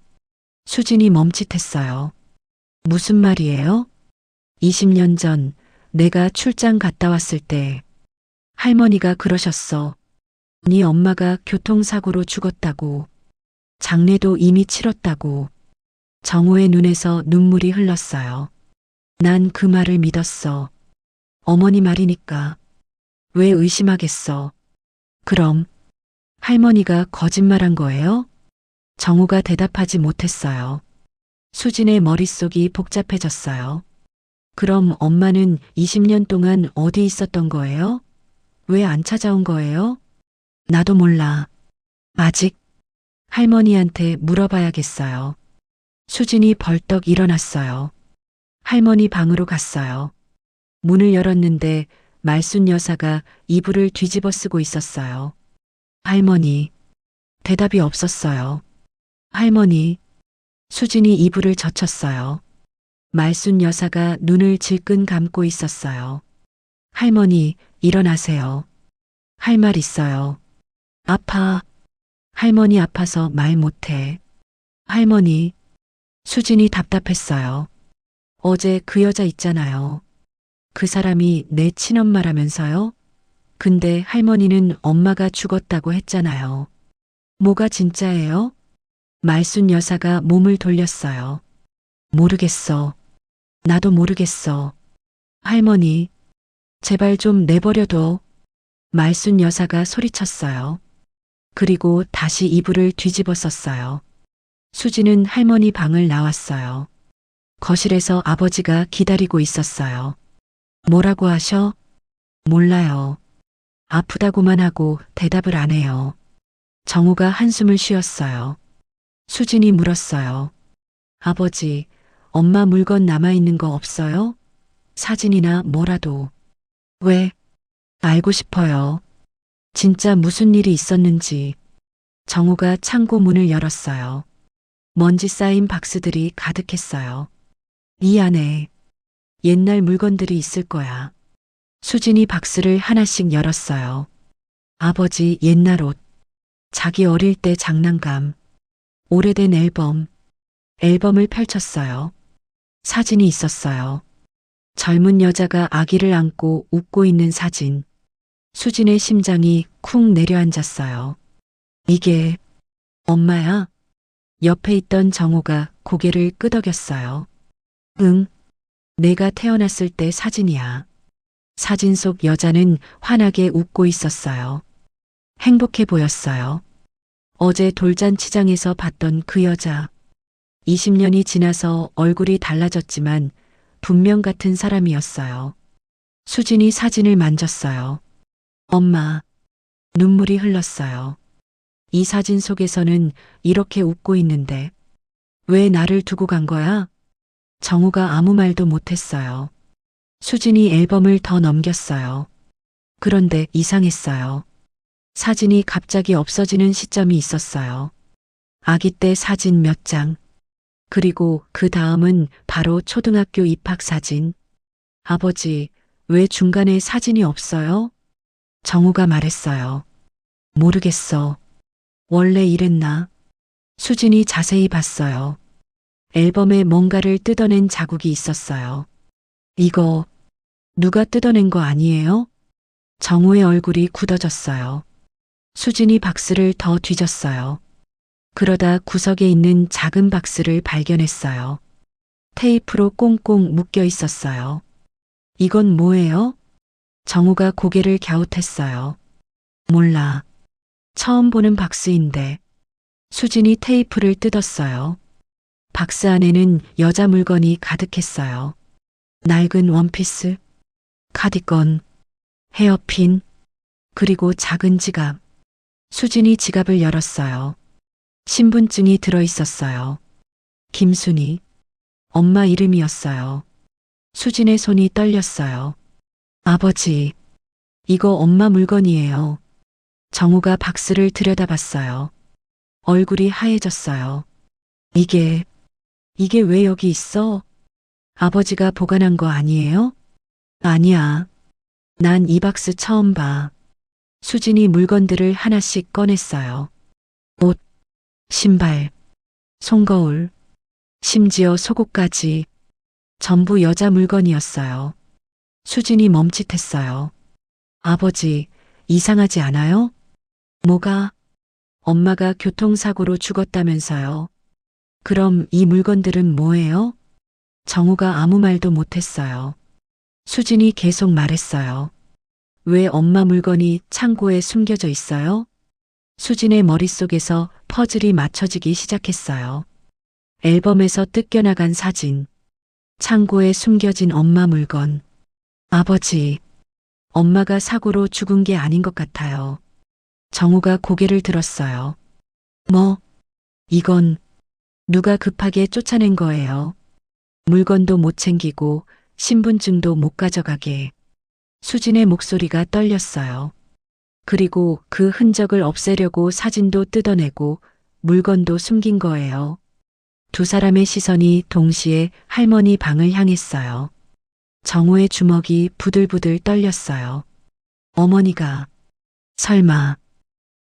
수진이 멈칫했어요. 무슨 말이에요? 20년 전 내가 출장 갔다 왔을 때 할머니가 그러셨어. 네 엄마가 교통사고로 죽었다고. 장례도 이미 치렀다고. 정호의 눈에서 눈물이 흘렀어요. 난 그 말을 믿었어. 어머니 말이니까. 왜 의심하겠어? 그럼 할머니가 거짓말한 거예요? 정우가 대답하지 못했어요. 수진의 머릿속이 복잡해졌어요. 그럼 엄마는 20년 동안 어디 있었던 거예요? 왜 안 찾아온 거예요? 나도 몰라. 아직 할머니한테 물어봐야겠어요. 수진이 벌떡 일어났어요. 할머니 방으로 갔어요. 문을 열었는데 말순 여사가 이불을 뒤집어 쓰고 있었어요. 할머니. 대답이 없었어요. 할머니. 수진이 이불을 젖혔어요. 말순 여사가 눈을 질끈 감고 있었어요. 할머니, 일어나세요. 할 말 있어요. 아파. 할머니 아파서 말 못해. 할머니. 수진이 답답했어요. 어제 그 여자 있잖아요. 그 사람이 내 친엄마라면서요? 근데 할머니는 엄마가 죽었다고 했잖아요. 뭐가 진짜예요? 말순 여사가 몸을 돌렸어요. 모르겠어. 나도 모르겠어. 할머니, 제발 좀 내버려둬. 말순 여사가 소리쳤어요. 그리고 다시 이불을 뒤집어 썼어요. 수지는 할머니 방을 나왔어요. 거실에서 아버지가 기다리고 있었어요. 뭐라고 하셔? 몰라요. 아프다고만 하고 대답을 안 해요. 정우가 한숨을 쉬었어요. 수진이 물었어요. 아버지, 엄마 물건 남아있는 거 없어요? 사진이나 뭐라도. 왜? 알고 싶어요. 진짜 무슨 일이 있었는지. 정우가 창고 문을 열었어요. 먼지 쌓인 박스들이 가득했어요. 이 안에 옛날 물건들이 있을 거야. 수진이 박스를 하나씩 열었어요. 아버지 옛날 옷, 자기 어릴 때 장난감, 오래된 앨범을 펼쳤어요. 사진이 있었어요. 젊은 여자가 아기를 안고 웃고 있는 사진. 수진의 심장이 쿵 내려앉았어요. 이게 엄마야? 옆에 있던 정호가 고개를 끄덕였어요. 응, 내가 태어났을 때 사진이야. 사진 속 여자는 환하게 웃고 있었어요. 행복해 보였어요. 어제 돌잔치장에서 봤던 그 여자. 20년이 지나서 얼굴이 달라졌지만 분명 같은 사람이었어요. 수진이 사진을 만졌어요. 엄마, 눈물이 흘렀어요. 이 사진 속에서는 이렇게 웃고 있는데 왜 나를 두고 간 거야? 정우가 아무 말도 못했어요. 수진이 앨범을 더 넘겼어요. 그런데 이상했어요. 사진이 갑자기 없어지는 시점이 있었어요. 아기 때 사진 몇 장. 그리고 그 다음은 바로 초등학교 입학 사진. 아버지, 왜 중간에 사진이 없어요? 정우가 말했어요. 모르겠어. 원래 이랬나? 수진이 자세히 봤어요. 앨범에 뭔가를 뜯어낸 자국이 있었어요. 이거 누가 뜯어낸 거 아니에요? 정우의 얼굴이 굳어졌어요. 수진이 박스를 더 뒤졌어요. 그러다 구석에 있는 작은 박스를 발견했어요. 테이프로 꽁꽁 묶여 있었어요. 이건 뭐예요? 정우가 고개를 갸웃했어요. 몰라. 처음 보는 박스인데. 수진이 테이프를 뜯었어요. 박스 안에는 여자 물건이 가득했어요. 낡은 원피스, 카디건, 헤어핀, 그리고 작은 지갑. 수진이 지갑을 열었어요. 신분증이 들어 있었어요. 김순희. 엄마 이름이었어요. 수진의 손이 떨렸어요. 아버지, 이거 엄마 물건이에요. 정우가 박스를 들여다봤어요. 얼굴이 하얘졌어요. 이게 왜 여기 있어? 아버지가 보관한 거 아니에요? 아니야. 난 이 박스 처음 봐. 수진이 물건들을 하나씩 꺼냈어요. 옷, 신발, 손거울, 심지어 속옷까지 전부 여자 물건이었어요. 수진이 멈칫했어요. 아버지, 이상하지 않아요? 뭐가? 엄마가 교통사고로 죽었다면서요. 그럼 이 물건들은 뭐예요? 정우가 아무 말도 못했어요. 수진이 계속 말했어요. 왜 엄마 물건이 창고에 숨겨져 있어요? 수진의 머릿속에서 퍼즐이 맞춰지기 시작했어요. 앨범에서 뜯겨나간 사진, 창고에 숨겨진 엄마 물건. 아버지, 엄마가 사고로 죽은 게 아닌 것 같아요. 정우가 고개를 들었어요. 뭐, 이건 누가 급하게 쫓아낸 거예요. 물건도 못 챙기고 신분증도 못 가져가게. 수진의 목소리가 떨렸어요. 그리고 그 흔적을 없애려고 사진도 뜯어내고 물건도 숨긴 거예요. 두 사람의 시선이 동시에 할머니 방을 향했어요. 정우의 주먹이 부들부들 떨렸어요. 어머니가, 설마,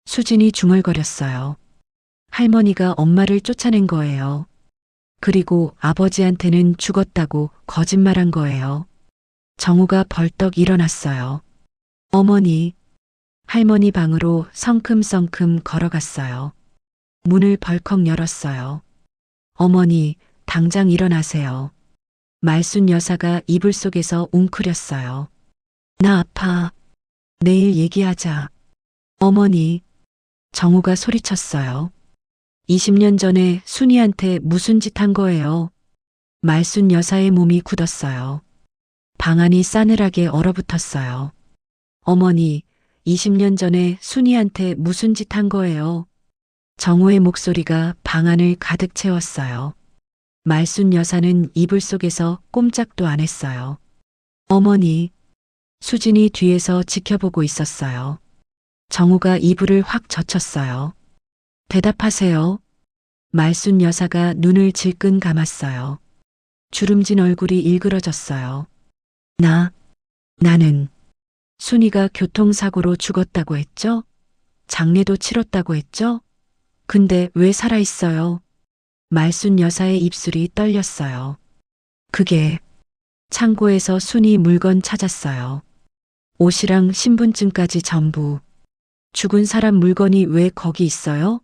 수진이 중얼거렸어요. 할머니가 엄마를 쫓아낸 거예요. 그리고 아버지한테는 죽었다고 거짓말한 거예요. 정우가 벌떡 일어났어요. 어머니, 할머니 방으로 성큼성큼 걸어갔어요. 문을 벌컥 열었어요. 어머니, 당장 일어나세요. 말순 여사가 이불 속에서 웅크렸어요. 나 아파. 내일 얘기하자. 어머니, 정우가 소리쳤어요. 20년 전에 순이한테 무슨 짓 한 거예요? 말순 여사의 몸이 굳었어요. 방안이 싸늘하게 얼어붙었어요. 어머니, 20년 전에 순이한테 무슨 짓 한 거예요? 정우의 목소리가 방안을 가득 채웠어요. 말순 여사는 이불 속에서 꼼짝도 안 했어요. 어머니, 수진이 뒤에서 지켜보고 있었어요. 정우가 이불을 확 젖혔어요. 대답하세요. 말순 여사가 눈을 질끈 감았어요. 주름진 얼굴이 일그러졌어요. 나는 순이가 교통사고로 죽었다고 했죠? 장례도 치렀다고 했죠? 근데 왜 살아있어요? 말순 여사의 입술이 떨렸어요. 그게 창고에서 순이 물건 찾았어요. 옷이랑 신분증까지 전부. 죽은 사람 물건이 왜 거기 있어요?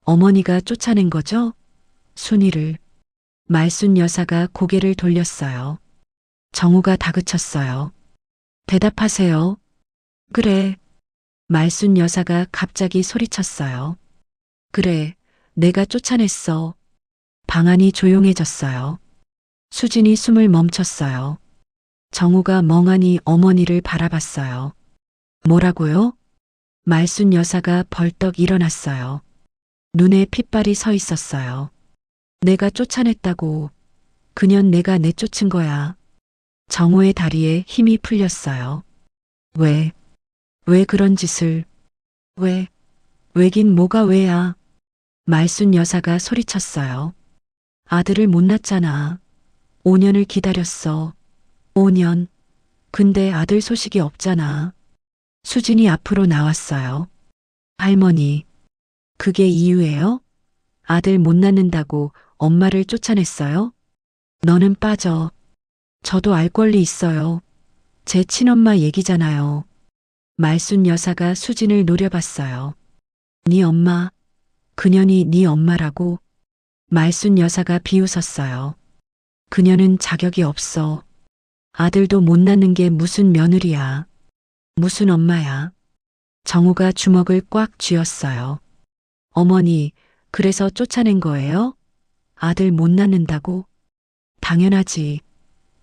어머니가 쫓아낸 거죠? 순이를. 말순 여사가 고개를 돌렸어요. 정우가 다그쳤어요. 대답하세요. 그래. 말순 여사가 갑자기 소리쳤어요. 그래, 내가 쫓아냈어. 방안이 조용해졌어요. 수진이 숨을 멈췄어요. 정우가 멍하니 어머니를 바라봤어요. 뭐라고요? 말순 여사가 벌떡 일어났어요. 눈에 핏발이 서 있었어요. 내가 쫓아냈다고. 그년 내가 내쫓은 거야. 정우의 다리에 힘이 풀렸어요. 왜 그런 짓을, 왜긴 뭐가 왜야? 말순 여사가 소리쳤어요. 아들을 못 낳았잖아. 5년을 기다렸어. 5년. 근데 아들 소식이 없잖아. 수진이 앞으로 나왔어요. 할머니, 그게 이유예요? 아들 못 낳는다고 엄마를 쫓아냈어요? 너는 빠져. 저도 알 권리 있어요. 제 친엄마 얘기잖아요. 말순 여사가 수진을 노려봤어요. 네 엄마, 그년이 네 엄마라고? 말순 여사가 비웃었어요. 그녀는 자격이 없어. 아들도 못 낳는 게 무슨 며느리야. 무슨 엄마야. 정우가 주먹을 꽉 쥐었어요. 어머니, 그래서 쫓아낸 거예요? 아들 못 낳는다고? 당연하지.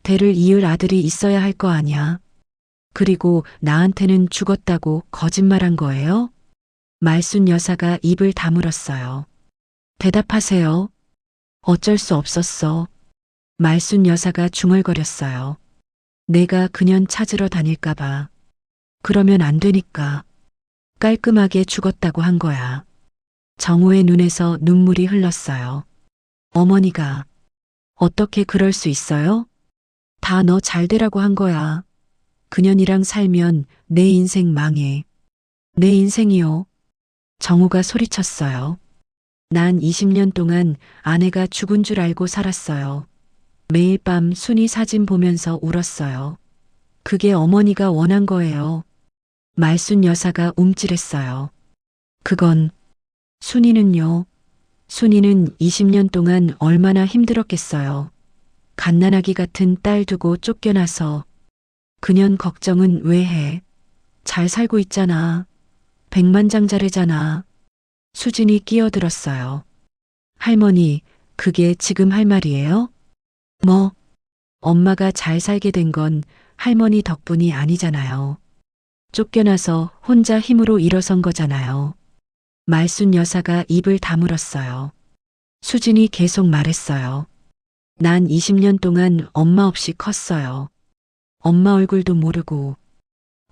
대를 이을 아들이 있어야 할 거 아냐. 그리고 나한테는 죽었다고 거짓말한 거예요? 말순 여사가 입을 다물었어요. 대답하세요. 어쩔 수 없었어. 말순 여사가 중얼거렸어요. 내가 그년 찾으러 다닐까봐. 그러면 안 되니까. 깔끔하게 죽었다고 한 거야. 정우의 눈에서 눈물이 흘렀어요. 어머니가 어떻게 그럴 수 있어요? 다 너 잘되라고 한 거야. 그년이랑 살면 내 인생 망해. 내 인생이요. 정우가 소리쳤어요. 난 20년 동안 아내가 죽은 줄 알고 살았어요. 매일 밤 순이 사진 보면서 울었어요. 그게 어머니가 원한 거예요. 말순 여사가 움찔했어요. 그건 순이는요. 순이는 20년 동안 얼마나 힘들었겠어요. 갓난아기 같은 딸 두고 쫓겨나서. 그년 걱정은 왜 해? 잘 살고 있잖아. 백만장자래잖아. 수진이 끼어들었어요. 할머니, 그게 지금 할 말이에요? 뭐, 엄마가 잘 살게 된 건 할머니 덕분이 아니잖아요. 쫓겨나서 혼자 힘으로 일어선 거잖아요. 말순 여사가 입을 다물었어요. 수진이 계속 말했어요. 난 20년 동안 엄마 없이 컸어요. 엄마 얼굴도 모르고,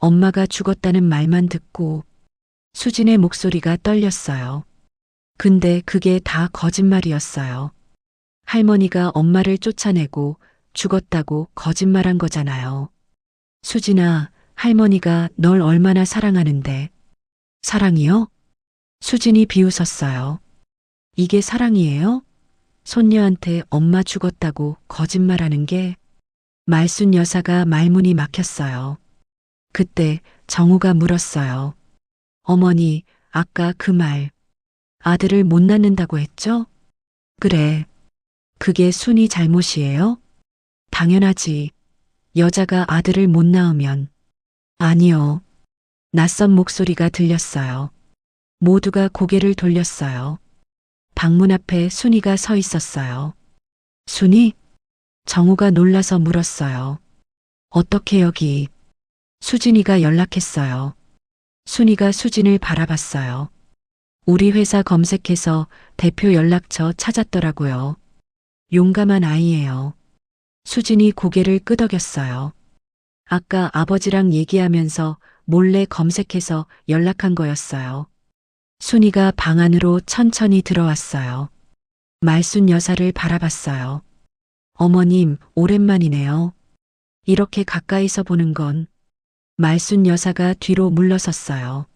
엄마가 죽었다는 말만 듣고, 수진의 목소리가 떨렸어요. 근데 그게 다 거짓말이었어요. 할머니가 엄마를 쫓아내고 죽었다고 거짓말한 거잖아요. 수진아, 할머니가 널 얼마나 사랑하는데. 사랑이요? 수진이 비웃었어요. 이게 사랑이에요? 손녀한테 엄마 죽었다고 거짓말하는 게. 말순 여사가 말문이 막혔어요. 그때 정우가 물었어요. 어머니, 아까 그 말, 아들을 못 낳는다고 했죠? 그래. 그게 순이 잘못이에요? 당연하지. 여자가 아들을 못 낳으면. 아니요. 낯선 목소리가 들렸어요. 모두가 고개를 돌렸어요. 방문 앞에 순이가 서 있었어요. 순이? 정우가 놀라서 물었어요. 어떻게 여기? 수진이가 연락했어요. 순이가 수진을 바라봤어요. 우리 회사 검색해서 대표 연락처 찾았더라고요. 용감한 아이예요. 수진이 고개를 끄덕였어요. 아까 아버지랑 얘기하면서 몰래 검색해서 연락한 거였어요. 순이가 방 안으로 천천히 들어왔어요. 말순 여사를 바라봤어요. 어머님, 오랜만이네요. 이렇게 가까이서 보는 건. 말순 여사가 뒤로 물러섰어요.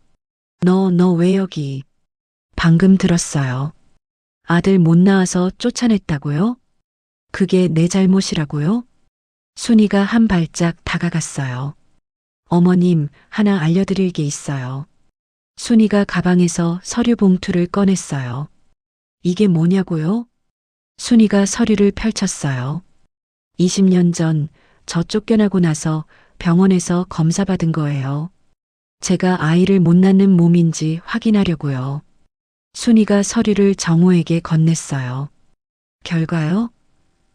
너 왜 여기? 방금 들었어요. 아들 못 낳아서 쫓아냈다고요? 그게 내 잘못이라고요? 순이가 한 발짝 다가갔어요. 어머님, 하나 알려드릴 게 있어요. 순이가 가방에서 서류 봉투를 꺼냈어요. 이게 뭐냐고요? 순이가 서류를 펼쳤어요. 20년 전 저 쫓겨나고 나서 병원에서 검사받은 거예요. 제가 아이를 못 낳는 몸인지 확인하려고요. 순이가 서류를 정우에게 건넸어요. 결과요?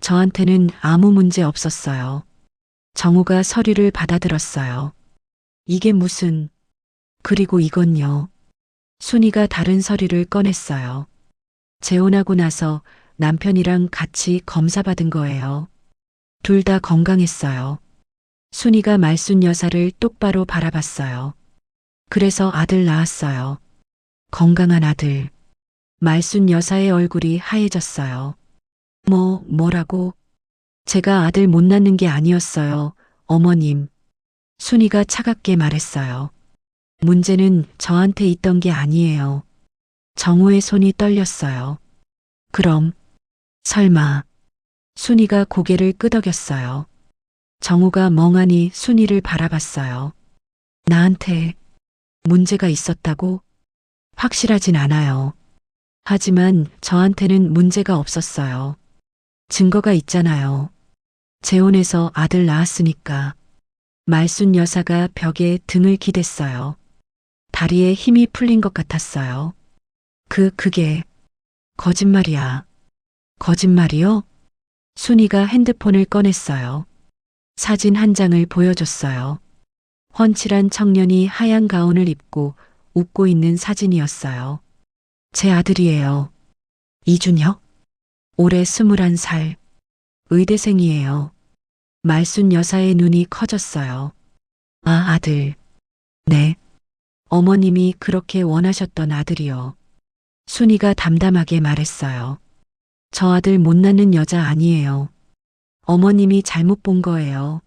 저한테는 아무 문제 없었어요. 정우가 서류를 받아들었어요. 이게 무슨... 그리고 이건요. 순이가 다른 서류를 꺼냈어요. 재혼하고 나서 남편이랑 같이 검사받은 거예요. 둘 다 건강했어요. 순이가 말순 여사를 똑바로 바라봤어요. 그래서 아들 낳았어요. 건강한 아들. 말순 여사의 얼굴이 하얘졌어요. 뭐라고? 제가 아들 못 낳는 게 아니었어요, 어머님. 순이가 차갑게 말했어요. 문제는 저한테 있던 게 아니에요. 정우의 손이 떨렸어요. 그럼, 설마. 순이가 고개를 끄덕였어요. 정우가 멍하니 순이를 바라봤어요. 나한테 문제가 있었다고? 확실하진 않아요. 하지만 저한테는 문제가 없었어요. 증거가 있잖아요. 재혼해서 아들 낳았으니까. 말순 여사가 벽에 등을 기댔어요. 다리에 힘이 풀린 것 같았어요. 그게 거짓말이야. 거짓말이요? 순이가 핸드폰을 꺼냈어요. 사진 한 장을 보여줬어요. 훤칠한 청년이 하얀 가운을 입고 웃고 있는 사진이었어요. 제 아들이에요. 이준혁? 올해 21살. 의대생이에요. 말순 여사의 눈이 커졌어요. 아, 아들. 네. 어머님이 그렇게 원하셨던 아들이요. 순이가 담담하게 말했어요. 저 아들 못 낳는 여자 아니에요. 어머님이 잘못 본 거예요.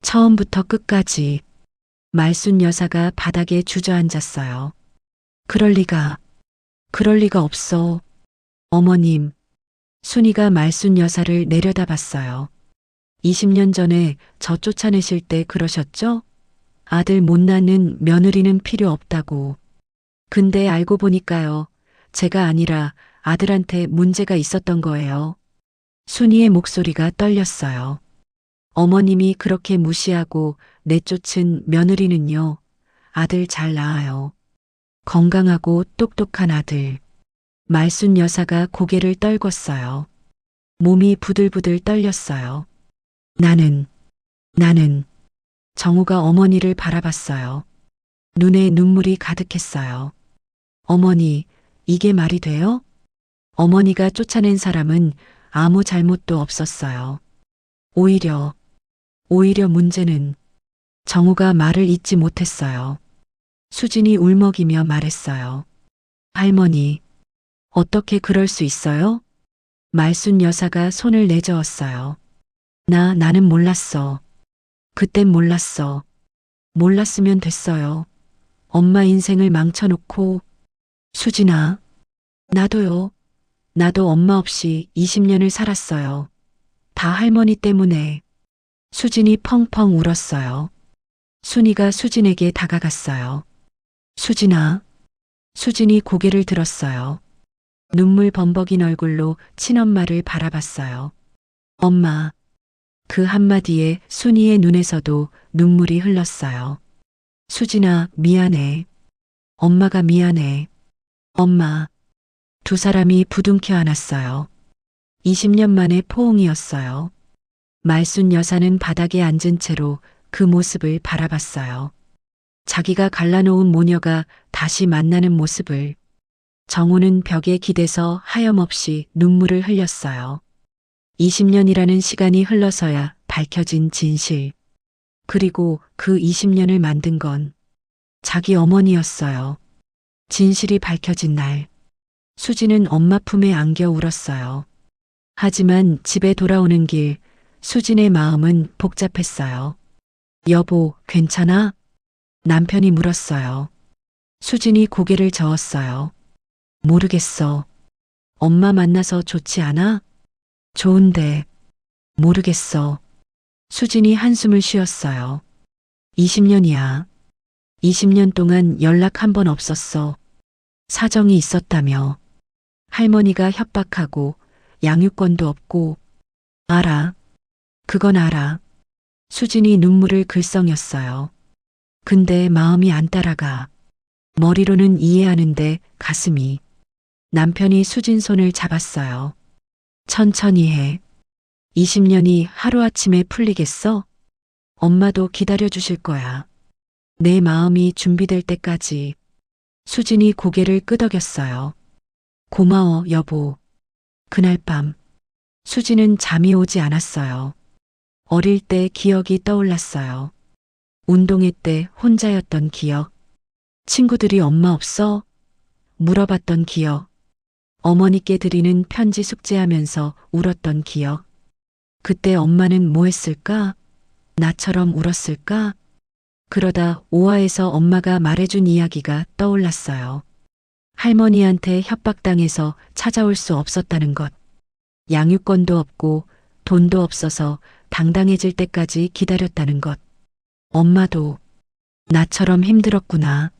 처음부터 끝까지. 말순 여사가 바닥에 주저앉았어요. 그럴 리가 없어. 어머님, 순이가 말순 여사를 내려다봤어요. 20년 전에 저 쫓아내실 때 그러셨죠? 아들 못 낳는 며느리는 필요 없다고. 근데 알고 보니까요. 제가 아니라 아들한테 문제가 있었던 거예요. 순이의 목소리가 떨렸어요. 어머님이 그렇게 무시하고 내쫓은 며느리는요. 아들 잘 낳아요. 건강하고 똑똑한 아들. 말순 여사가 고개를 떨궜어요. 몸이 부들부들 떨렸어요. 나는 정우가 어머니를 바라봤어요. 눈에 눈물이 가득했어요. 어머니, 이게 말이 돼요? 어머니가 쫓아낸 사람은 아무 잘못도 없었어요. 오히려 문제는 정우가 말을 잇지 못했어요. 수진이 울먹이며 말했어요. 할머니, 어떻게 그럴 수 있어요? 말순 여사가 손을 내저었어요. 나는 몰랐어. 그땐 몰랐어. 몰랐으면 됐어요. 엄마 인생을 망쳐놓고. 수진아, 나도요. 나도 엄마 없이 20년을 살았어요. 다 할머니 때문에. 수진이 펑펑 울었어요. 순이가 수진에게 다가갔어요. 수진아. 수진이 고개를 들었어요. 눈물 범벅인 얼굴로 친엄마를 바라봤어요. 엄마. 그 한마디에 순이의 눈에서도 눈물이 흘렀어요. 수진아, 미안해. 엄마가 미안해. 엄마. 두 사람이 부둥켜 안았어요. 20년 만에 포옹이었어요. 말순 여사는 바닥에 앉은 채로 그 모습을 바라봤어요. 자기가 갈라놓은 모녀가 다시 만나는 모습을. 정우는 벽에 기대서 하염없이 눈물을 흘렸어요. 20년이라는 시간이 흘러서야 밝혀진 진실. 그리고 그 20년을 만든 건 자기 어머니였어요. 진실이 밝혀진 날, 수지는 엄마 품에 안겨 울었어요. 하지만 집에 돌아오는 길, 수진의 마음은 복잡했어요. 여보, 괜찮아? 남편이 물었어요. 수진이 고개를 저었어요. 모르겠어. 엄마 만나서 좋지 않아? 좋은데. 모르겠어. 수진이 한숨을 쉬었어요. 20년이야. 20년 동안 연락 한 번 없었어. 사정이 있었다며. 할머니가 협박하고 양육권도 없고. 알아. 그건 알아. 수진이 눈물을 글썽였어요. 근데 마음이 안 따라가. 머리로는 이해하는데 가슴이. 남편이 수진 손을 잡았어요. 천천히 해. 20년이 하루아침에 풀리겠어? 엄마도 기다려주실 거야. 내 마음이 준비될 때까지. 수진이 고개를 끄덕였어요. 고마워, 여보. 그날 밤, 수진은 잠이 오지 않았어요. 어릴 때 기억이 떠올랐어요. 운동회 때 혼자였던 기억. 친구들이 엄마 없어? 물어봤던 기억. 어머니께 드리는 편지 숙제하면서 울었던 기억. 그때 엄마는 뭐 했을까? 나처럼 울었을까? 그러다 오화에서 엄마가 말해준 이야기가 떠올랐어요. 할머니한테 협박당해서 찾아올 수 없었다는 것. 양육권도 없고 돈도 없어서 당당해질 때까지 기다렸다는 것. 엄마도 나처럼 힘들었구나.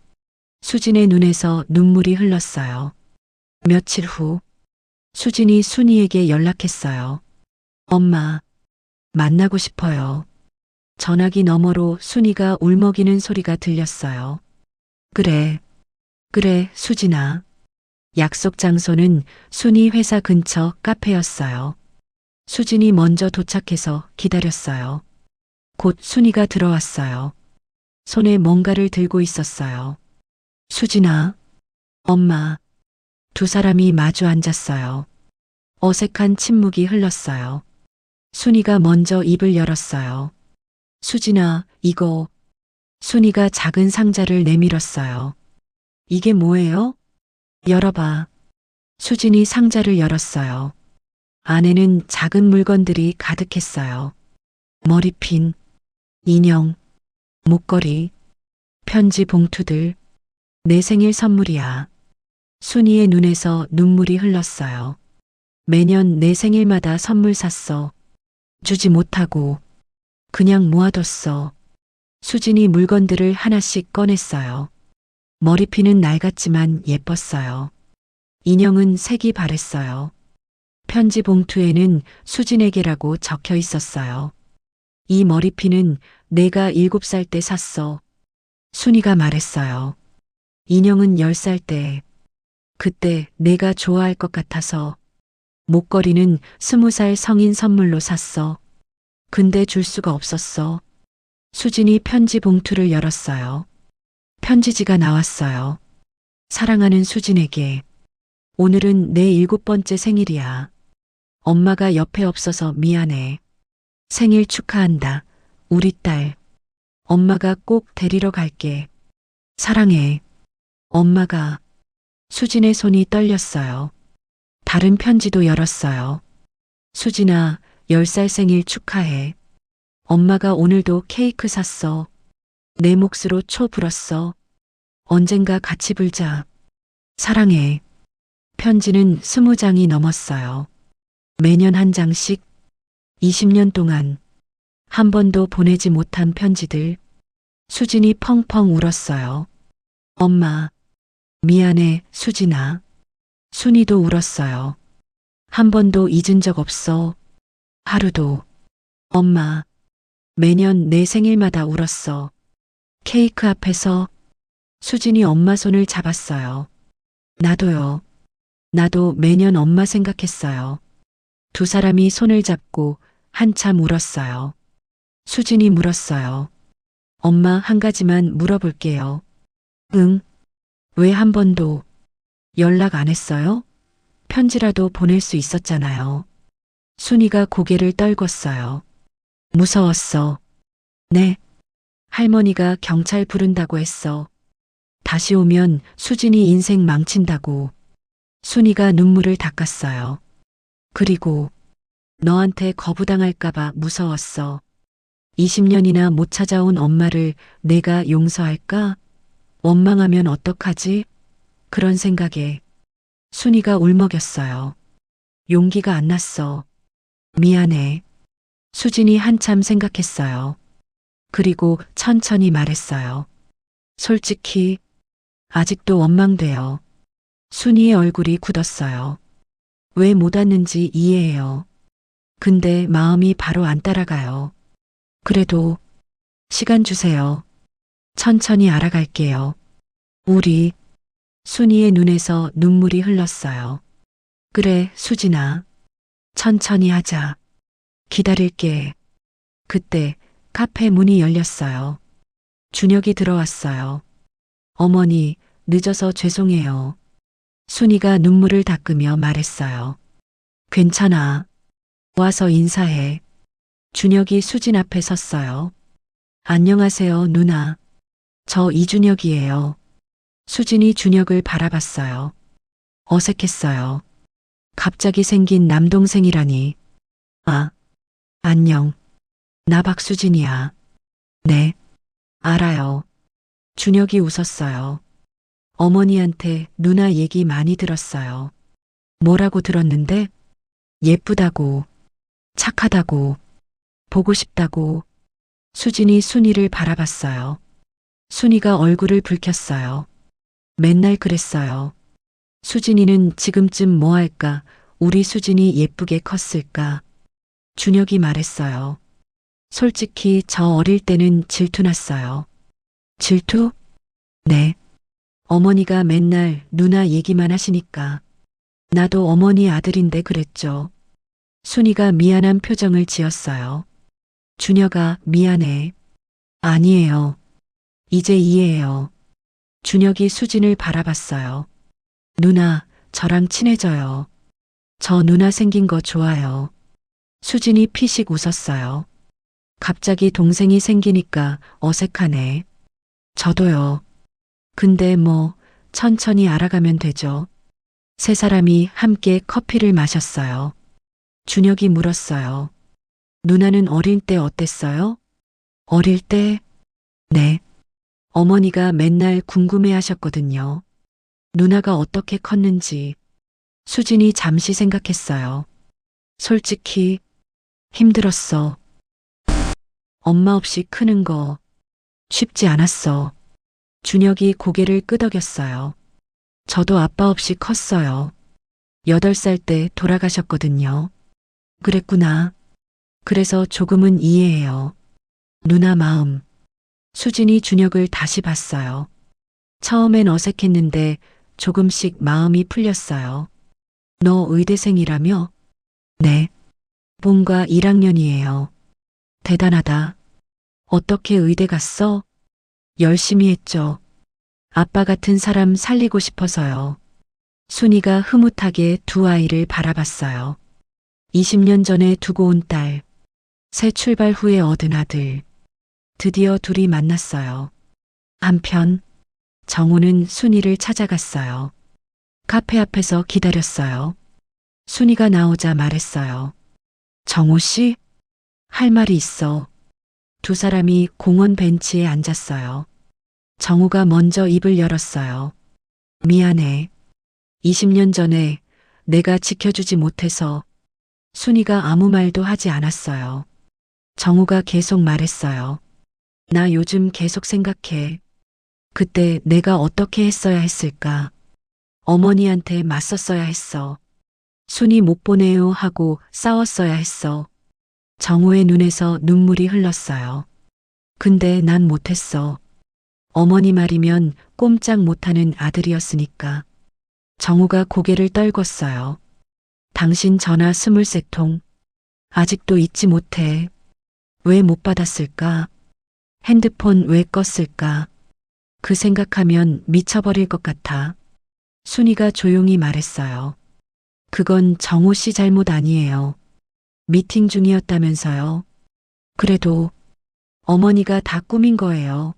수진의 눈에서 눈물이 흘렀어요. 며칠 후 수진이 순이에게 연락했어요. 엄마, 만나고 싶어요. 전화기 너머로 순이가 울먹이는 소리가 들렸어요. 그래, 수진아. 약속 장소는 순이 회사 근처 카페였어요. 수진이 먼저 도착해서 기다렸어요. 곧 순이가 들어왔어요. 손에 뭔가를 들고 있었어요. 수진아, 엄마. 두 사람이 마주 앉았어요. 어색한 침묵이 흘렀어요. 순이가 먼저 입을 열었어요. 수진아, 이거. 순이가 작은 상자를 내밀었어요. 이게 뭐예요? 열어봐. 수진이 상자를 열었어요. 안에는 작은 물건들이 가득했어요. 머리핀, 인형, 목걸이, 편지 봉투들. 내 생일 선물이야. 순이의 눈에서 눈물이 흘렀어요. 매년 내 생일마다 선물 샀어. 주지 못하고 그냥 모아뒀어. 수진이 물건들을 하나씩 꺼냈어요. 머리핀은 낡았지만 예뻤어요. 인형은 색이 바랬어요. 편지 봉투에는 수진에게라고 적혀 있었어요. 이 머리핀은 내가 7살 때 샀어. 순이가 말했어요. 인형은 10살 때. 그때 내가 좋아할 것 같아서. 목걸이는 20살 성인 선물로 샀어. 근데 줄 수가 없었어. 수진이 편지 봉투를 열었어요. 편지지가 나왔어요. 사랑하는 수진에게. 오늘은 내 7번째 생일이야. 엄마가 옆에 없어서 미안해. 생일 축하한다. 우리 딸. 엄마가 꼭 데리러 갈게. 사랑해. 엄마가. 수진의 손이 떨렸어요. 다른 편지도 열었어요. 수진아, 10살 생일 축하해. 엄마가 오늘도 케이크 샀어. 내 몫으로 초 불었어. 언젠가 같이 불자. 사랑해. 편지는 20장이 넘었어요. 매년 한 장씩. 20년 동안 한 번도 보내지 못한 편지들. 수진이 펑펑 울었어요. 엄마, 미안해, 수진아. 순이도 울었어요. 한 번도 잊은 적 없어. 하루도. 엄마, 매년 내 생일마다 울었어. 케이크 앞에서. 수진이 엄마 손을 잡았어요. 나도요. 나도 매년 엄마 생각했어요. 두 사람이 손을 잡고 한참 울었어요. 수진이 물었어요. 엄마, 한 가지만 물어볼게요. 응? 왜 한 번도 연락 안 했어요? 편지라도 보낼 수 있었잖아요. 순이가 고개를 떨궜어요. 무서웠어. 네. 할머니가 경찰 부른다고 했어. 다시 오면 수진이 인생 망친다고. 순이가 눈물을 닦았어요. 그리고 너한테 거부당할까봐 무서웠어. 20년이나 못 찾아온 엄마를 내가 용서할까? 원망하면 어떡하지? 그런 생각에 순이가 울먹였어요. 용기가 안 났어. 미안해. 수진이 한참 생각했어요. 그리고 천천히 말했어요. 솔직히 아직도 원망돼요. 순이의 얼굴이 굳었어요. 왜 못 왔는지 이해해요. 근데 마음이 바로 안 따라가요. 그래도 시간 주세요. 천천히 알아갈게요. 우리. 순이의 눈에서 눈물이 흘렀어요. 그래, 수진아. 천천히 하자. 기다릴게. 그때 카페 문이 열렸어요. 준혁이 들어왔어요. 어머니, 늦어서 죄송해요. 순이가 눈물을 닦으며 말했어요. 괜찮아. 와서 인사해. 준혁이 수진 앞에 섰어요. 안녕하세요, 누나. 저 이준혁이에요. 수진이 준혁을 바라봤어요. 어색했어요. 갑자기 생긴 남동생이라니. 아, 안녕. 나 박수진이야. 네, 알아요. 준혁이 웃었어요. 어머니한테 누나 얘기 많이 들었어요. 뭐라고 들었는데? 예쁘다고, 착하다고, 보고 싶다고. 수진이 순이를 바라봤어요. 순이가 얼굴을 붉혔어요. 맨날 그랬어요. 수진이는 지금쯤 뭐 할까? 우리 수진이 예쁘게 컸을까? 준혁이 말했어요. 솔직히 저 어릴 때는 질투났어요. 질투? 네. 어머니가 맨날 누나 얘기만 하시니까. 나도 어머니 아들인데 그랬죠. 순이가 미안한 표정을 지었어요. 준혁아, 미안해. 아니에요. 이제 이해해요. 준혁이 수진을 바라봤어요. 누나, 저랑 친해져요. 저 누나 생긴 거 좋아요. 수진이 피식 웃었어요. 갑자기 동생이 생기니까 어색하네. 저도요. 근데 뭐, 천천히 알아가면 되죠. 세 사람이 함께 커피를 마셨어요. 준혁이 물었어요. 누나는 어릴 때 어땠어요? 어릴 때? 네. 어머니가 맨날 궁금해 하셨거든요. 누나가 어떻게 컸는지. 수진이 잠시 생각했어요. 솔직히 힘들었어. 엄마 없이 크는 거 쉽지 않았어. 준혁이 고개를 끄덕였어요. 저도 아빠 없이 컸어요. 8살 때 돌아가셨거든요. 그랬구나. 그래서 조금은 이해해요. 누나 마음. 수진이 준혁을 다시 봤어요. 처음엔 어색했는데 조금씩 마음이 풀렸어요. 너 의대생이라며? 네. 본과 1학년이에요. 대단하다. 어떻게 의대 갔어? 열심히 했죠. 아빠 같은 사람 살리고 싶어서요. 순이가 흐뭇하게 두 아이를 바라봤어요. 20년 전에 두고 온 딸, 새 출발 후에 얻은 아들. 드디어 둘이 만났어요. 한편 정우는 순이를 찾아갔어요. 카페 앞에서 기다렸어요. 순이가 나오자 말했어요. 정우 씨? 할 말이 있어. 두 사람이 공원 벤치에 앉았어요. 정우가 먼저 입을 열었어요. 미안해. 20년 전에 내가 지켜주지 못해서. 순이가 아무 말도 하지 않았어요. 정우가 계속 말했어요. 나 요즘 계속 생각해. 그때 내가 어떻게 했어야 했을까? 어머니한테 맞섰어야 했어. 순이 못 보내요 하고 싸웠어야 했어. 정우의 눈에서 눈물이 흘렀어요. 근데 난 못했어. 어머니 말이면 꼼짝 못하는 아들이었으니까. 정우가 고개를 떨궜어요. 당신 전화 23통. 아직도 잊지 못해. 왜 못 받았을까? 핸드폰 왜 껐을까? 그 생각하면 미쳐버릴 것 같아. 순이가 조용히 말했어요. 그건 정우 씨 잘못 아니에요. 미팅 중이었다면서요. 그래도 어머니가 다 꾸민 거예요.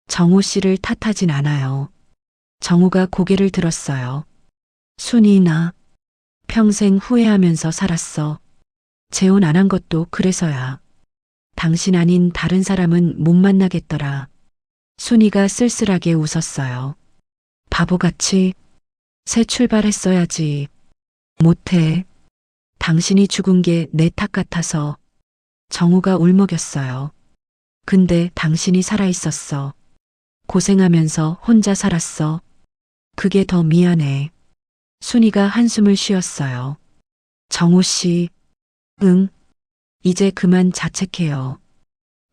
정우 씨를 탓하진 않아요. 정우가 고개를 들었어요. 순이 나 평생 후회하면서 살았어. 재혼 안 한 것도 그래서야. 당신 아닌 다른 사람은 못 만나겠더라. 순이가 쓸쓸하게 웃었어요. 바보같이 새 출발했어야지. 못해. 당신이 죽은 게 내 탓 같아서. 정우가 울먹였어요. 근데 당신이 살아있었어. 고생하면서 혼자 살았어. 그게 더 미안해. 순이가 한숨을 쉬었어요. 정우 씨, 응, 이제 그만 자책해요.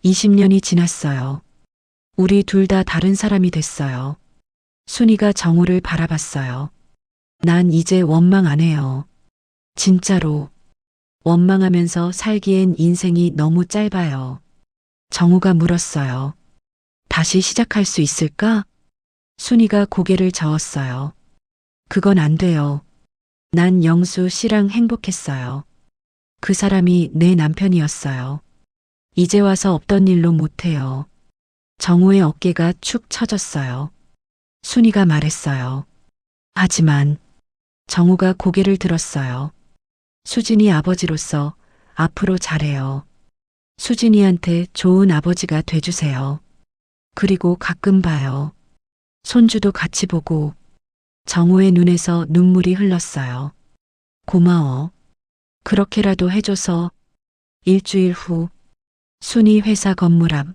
20년이 지났어요. 우리 둘 다 다른 사람이 됐어요. 순이가 정우를 바라봤어요. 난 이제 원망 안 해요. 진짜로. 원망하면서 살기엔 인생이 너무 짧아요. 정우가 물었어요. 다시 시작할 수 있을까? 순이가 고개를 저었어요. 그건 안 돼요. 난 영수 씨랑 행복했어요. 그 사람이 내 남편이었어요. 이제 와서 없던 일로 못해요. 정우의 어깨가 축 처졌어요. 순이가 말했어요. 하지만 정우가 고개를 들었어요. 수진이 아버지로서 앞으로 잘해요. 수진이한테 좋은 아버지가 돼주세요. 그리고 가끔 봐요. 손주도 같이 보고. 정우의 눈에서 눈물이 흘렀어요. 고마워. 그렇게라도 해줘서. 일주일 후 순이 회사 건물 앞.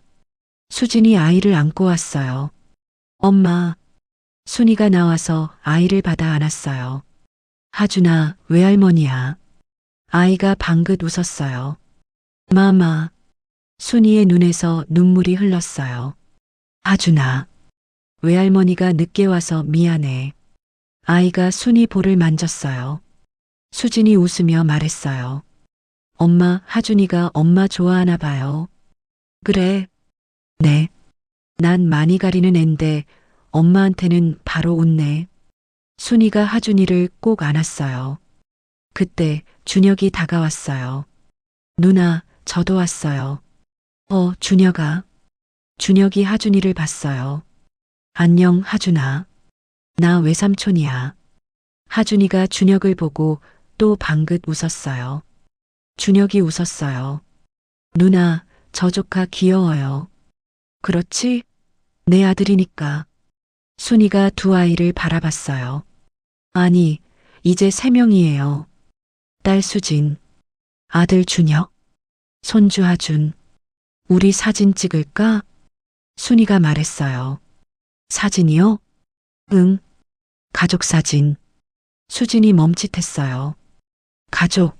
수진이 아이를 안고 왔어요. 엄마. 순이가 나와서 아이를 받아 안았어요. 하준아, 외할머니야. 아이가 방긋 웃었어요. 마마. 순이의 눈에서 눈물이 흘렀어요. 하준아. 외할머니가 늦게 와서 미안해. 아이가 순이 볼을 만졌어요. 수진이 웃으며 말했어요. 엄마, 하준이가 엄마 좋아하나 봐요. 그래. 네. 난 많이 가리는 앤데 엄마한테는 바로 웃네. 순이가 하준이를 꼭 안았어요. 그때 준혁이 다가왔어요. 누나, 저도 왔어요. 준혁아. 준혁이 하준이를 봤어요. 안녕, 하준아. 나 외삼촌이야. 하준이가 준혁을 보고 또 방긋 웃었어요. 준혁이 웃었어요. 누나, 저 조카 귀여워요. 그렇지? 내 아들이니까. 순이가 두 아이를 바라봤어요. 아니, 이제 3명이에요. 딸 수진, 아들 준혁, 손주 하준. 우리 사진 찍을까? 순이가 말했어요. 사진이요? 응. 가족 사진. 수진이 멈칫했어요. 가족.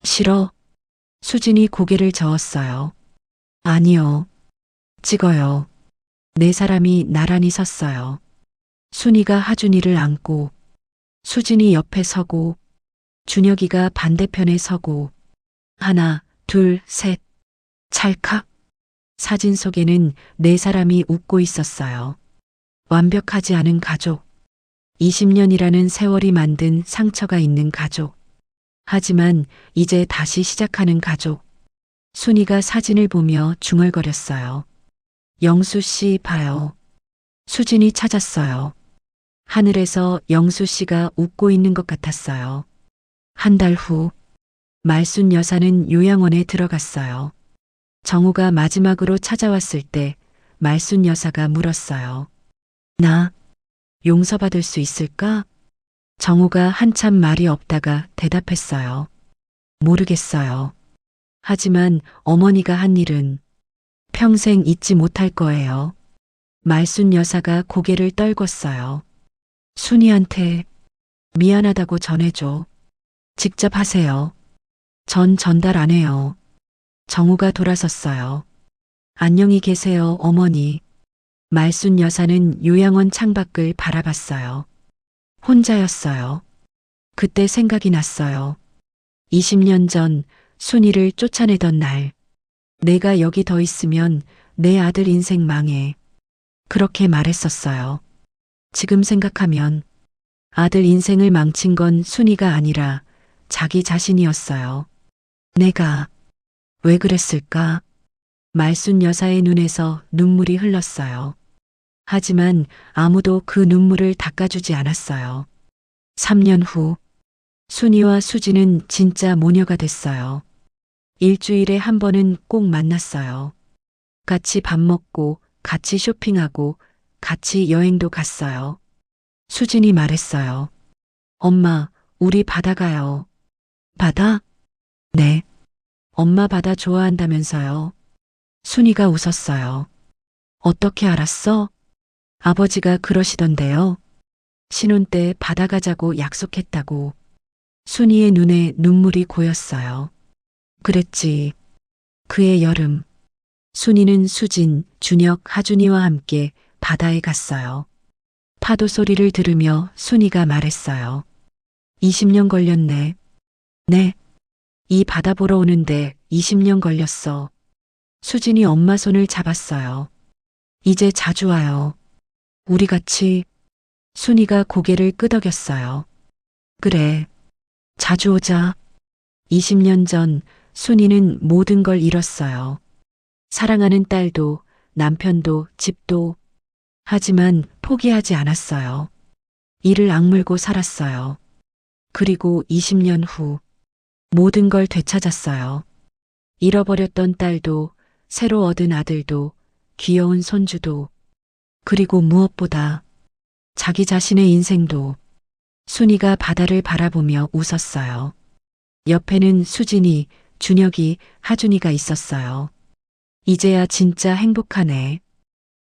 싫어. 수진이 고개를 저었어요. 아니요. 찍어요. 4사람이 나란히 섰어요. 순이가 하준이를 안고, 수진이 옆에 서고, 준혁이가 반대편에 서고, 하나, 둘, 셋. 찰칵. 사진 속에는 4사람이 웃고 있었어요. 완벽하지 않은 가족. 20년이라는 세월이 만든 상처가 있는 가족. 하지만 이제 다시 시작하는 가족. 순이가 사진을 보며 중얼거렸어요. 영수 씨 봐요. 수진이 찾았어요. 하늘에서 영수 씨가 웃고 있는 것 같았어요. 한 달 후, 말순 여사는 요양원에 들어갔어요. 정우가 마지막으로 찾아왔을 때 말순 여사가 물었어요. 나 용서받을 수 있을까? 정우가 한참 말이 없다가 대답했어요. 모르겠어요. 하지만 어머니가 한 일은 평생 잊지 못할 거예요. 말순 여사가 고개를 떨궜어요. 순이한테 미안하다고 전해줘. 직접 하세요. 전 전달 안 해요. 정우가 돌아섰어요. 안녕히 계세요, 어머니. 말순 여사는 요양원 창밖을 바라봤어요. 혼자였어요. 그때 생각이 났어요. 20년 전 순이를 쫓아내던 날. 내가 여기 더 있으면 내 아들 인생 망해. 그렇게 말했었어요. 지금 생각하면 아들 인생을 망친 건 순이가 아니라 자기 자신이었어요. 내가 왜 그랬을까? 말순 여사의 눈에서 눈물이 흘렀어요. 하지만 아무도 그 눈물을 닦아주지 않았어요. 3년 후, 순이와 수지는 진짜 모녀가 됐어요. 일주일에 한 번은 꼭 만났어요. 같이 밥 먹고, 같이 쇼핑하고, 같이 여행도 갔어요. 수진이 말했어요. 엄마, 우리 바다 가요. 바다? 네. 엄마 바다 좋아한다면서요. 순이가 웃었어요. 어떻게 알았어? 아버지가 그러시던데요. 신혼 때 바다 가자고 약속했다고. 순이의 눈에 눈물이 고였어요. 그랬지. 그해 여름. 순이는 수진, 준혁, 하준이와 함께 바다에 갔어요. 파도 소리를 들으며 순이가 말했어요. 20년 걸렸네. 네. 이 바다 보러 오는데 20년 걸렸어. 수진이 엄마 손을 잡았어요. 이제 자주 와요. 우리 같이. 순이가 고개를 끄덕였어요. 그래. 자주 오자. 20년 전 순이는 모든 걸 잃었어요. 사랑하는 딸도, 남편도, 집도. 하지만 포기하지 않았어요. 이를 악물고 살았어요. 그리고 20년 후 모든 걸 되찾았어요. 잃어버렸던 딸도, 새로 얻은 아들도, 귀여운 손주도, 그리고 무엇보다 자기 자신의 인생도. 순이가 바다를 바라보며 웃었어요. 옆에는 수진이, 준혁이, 하준이가 있었어요. 이제야 진짜 행복하네.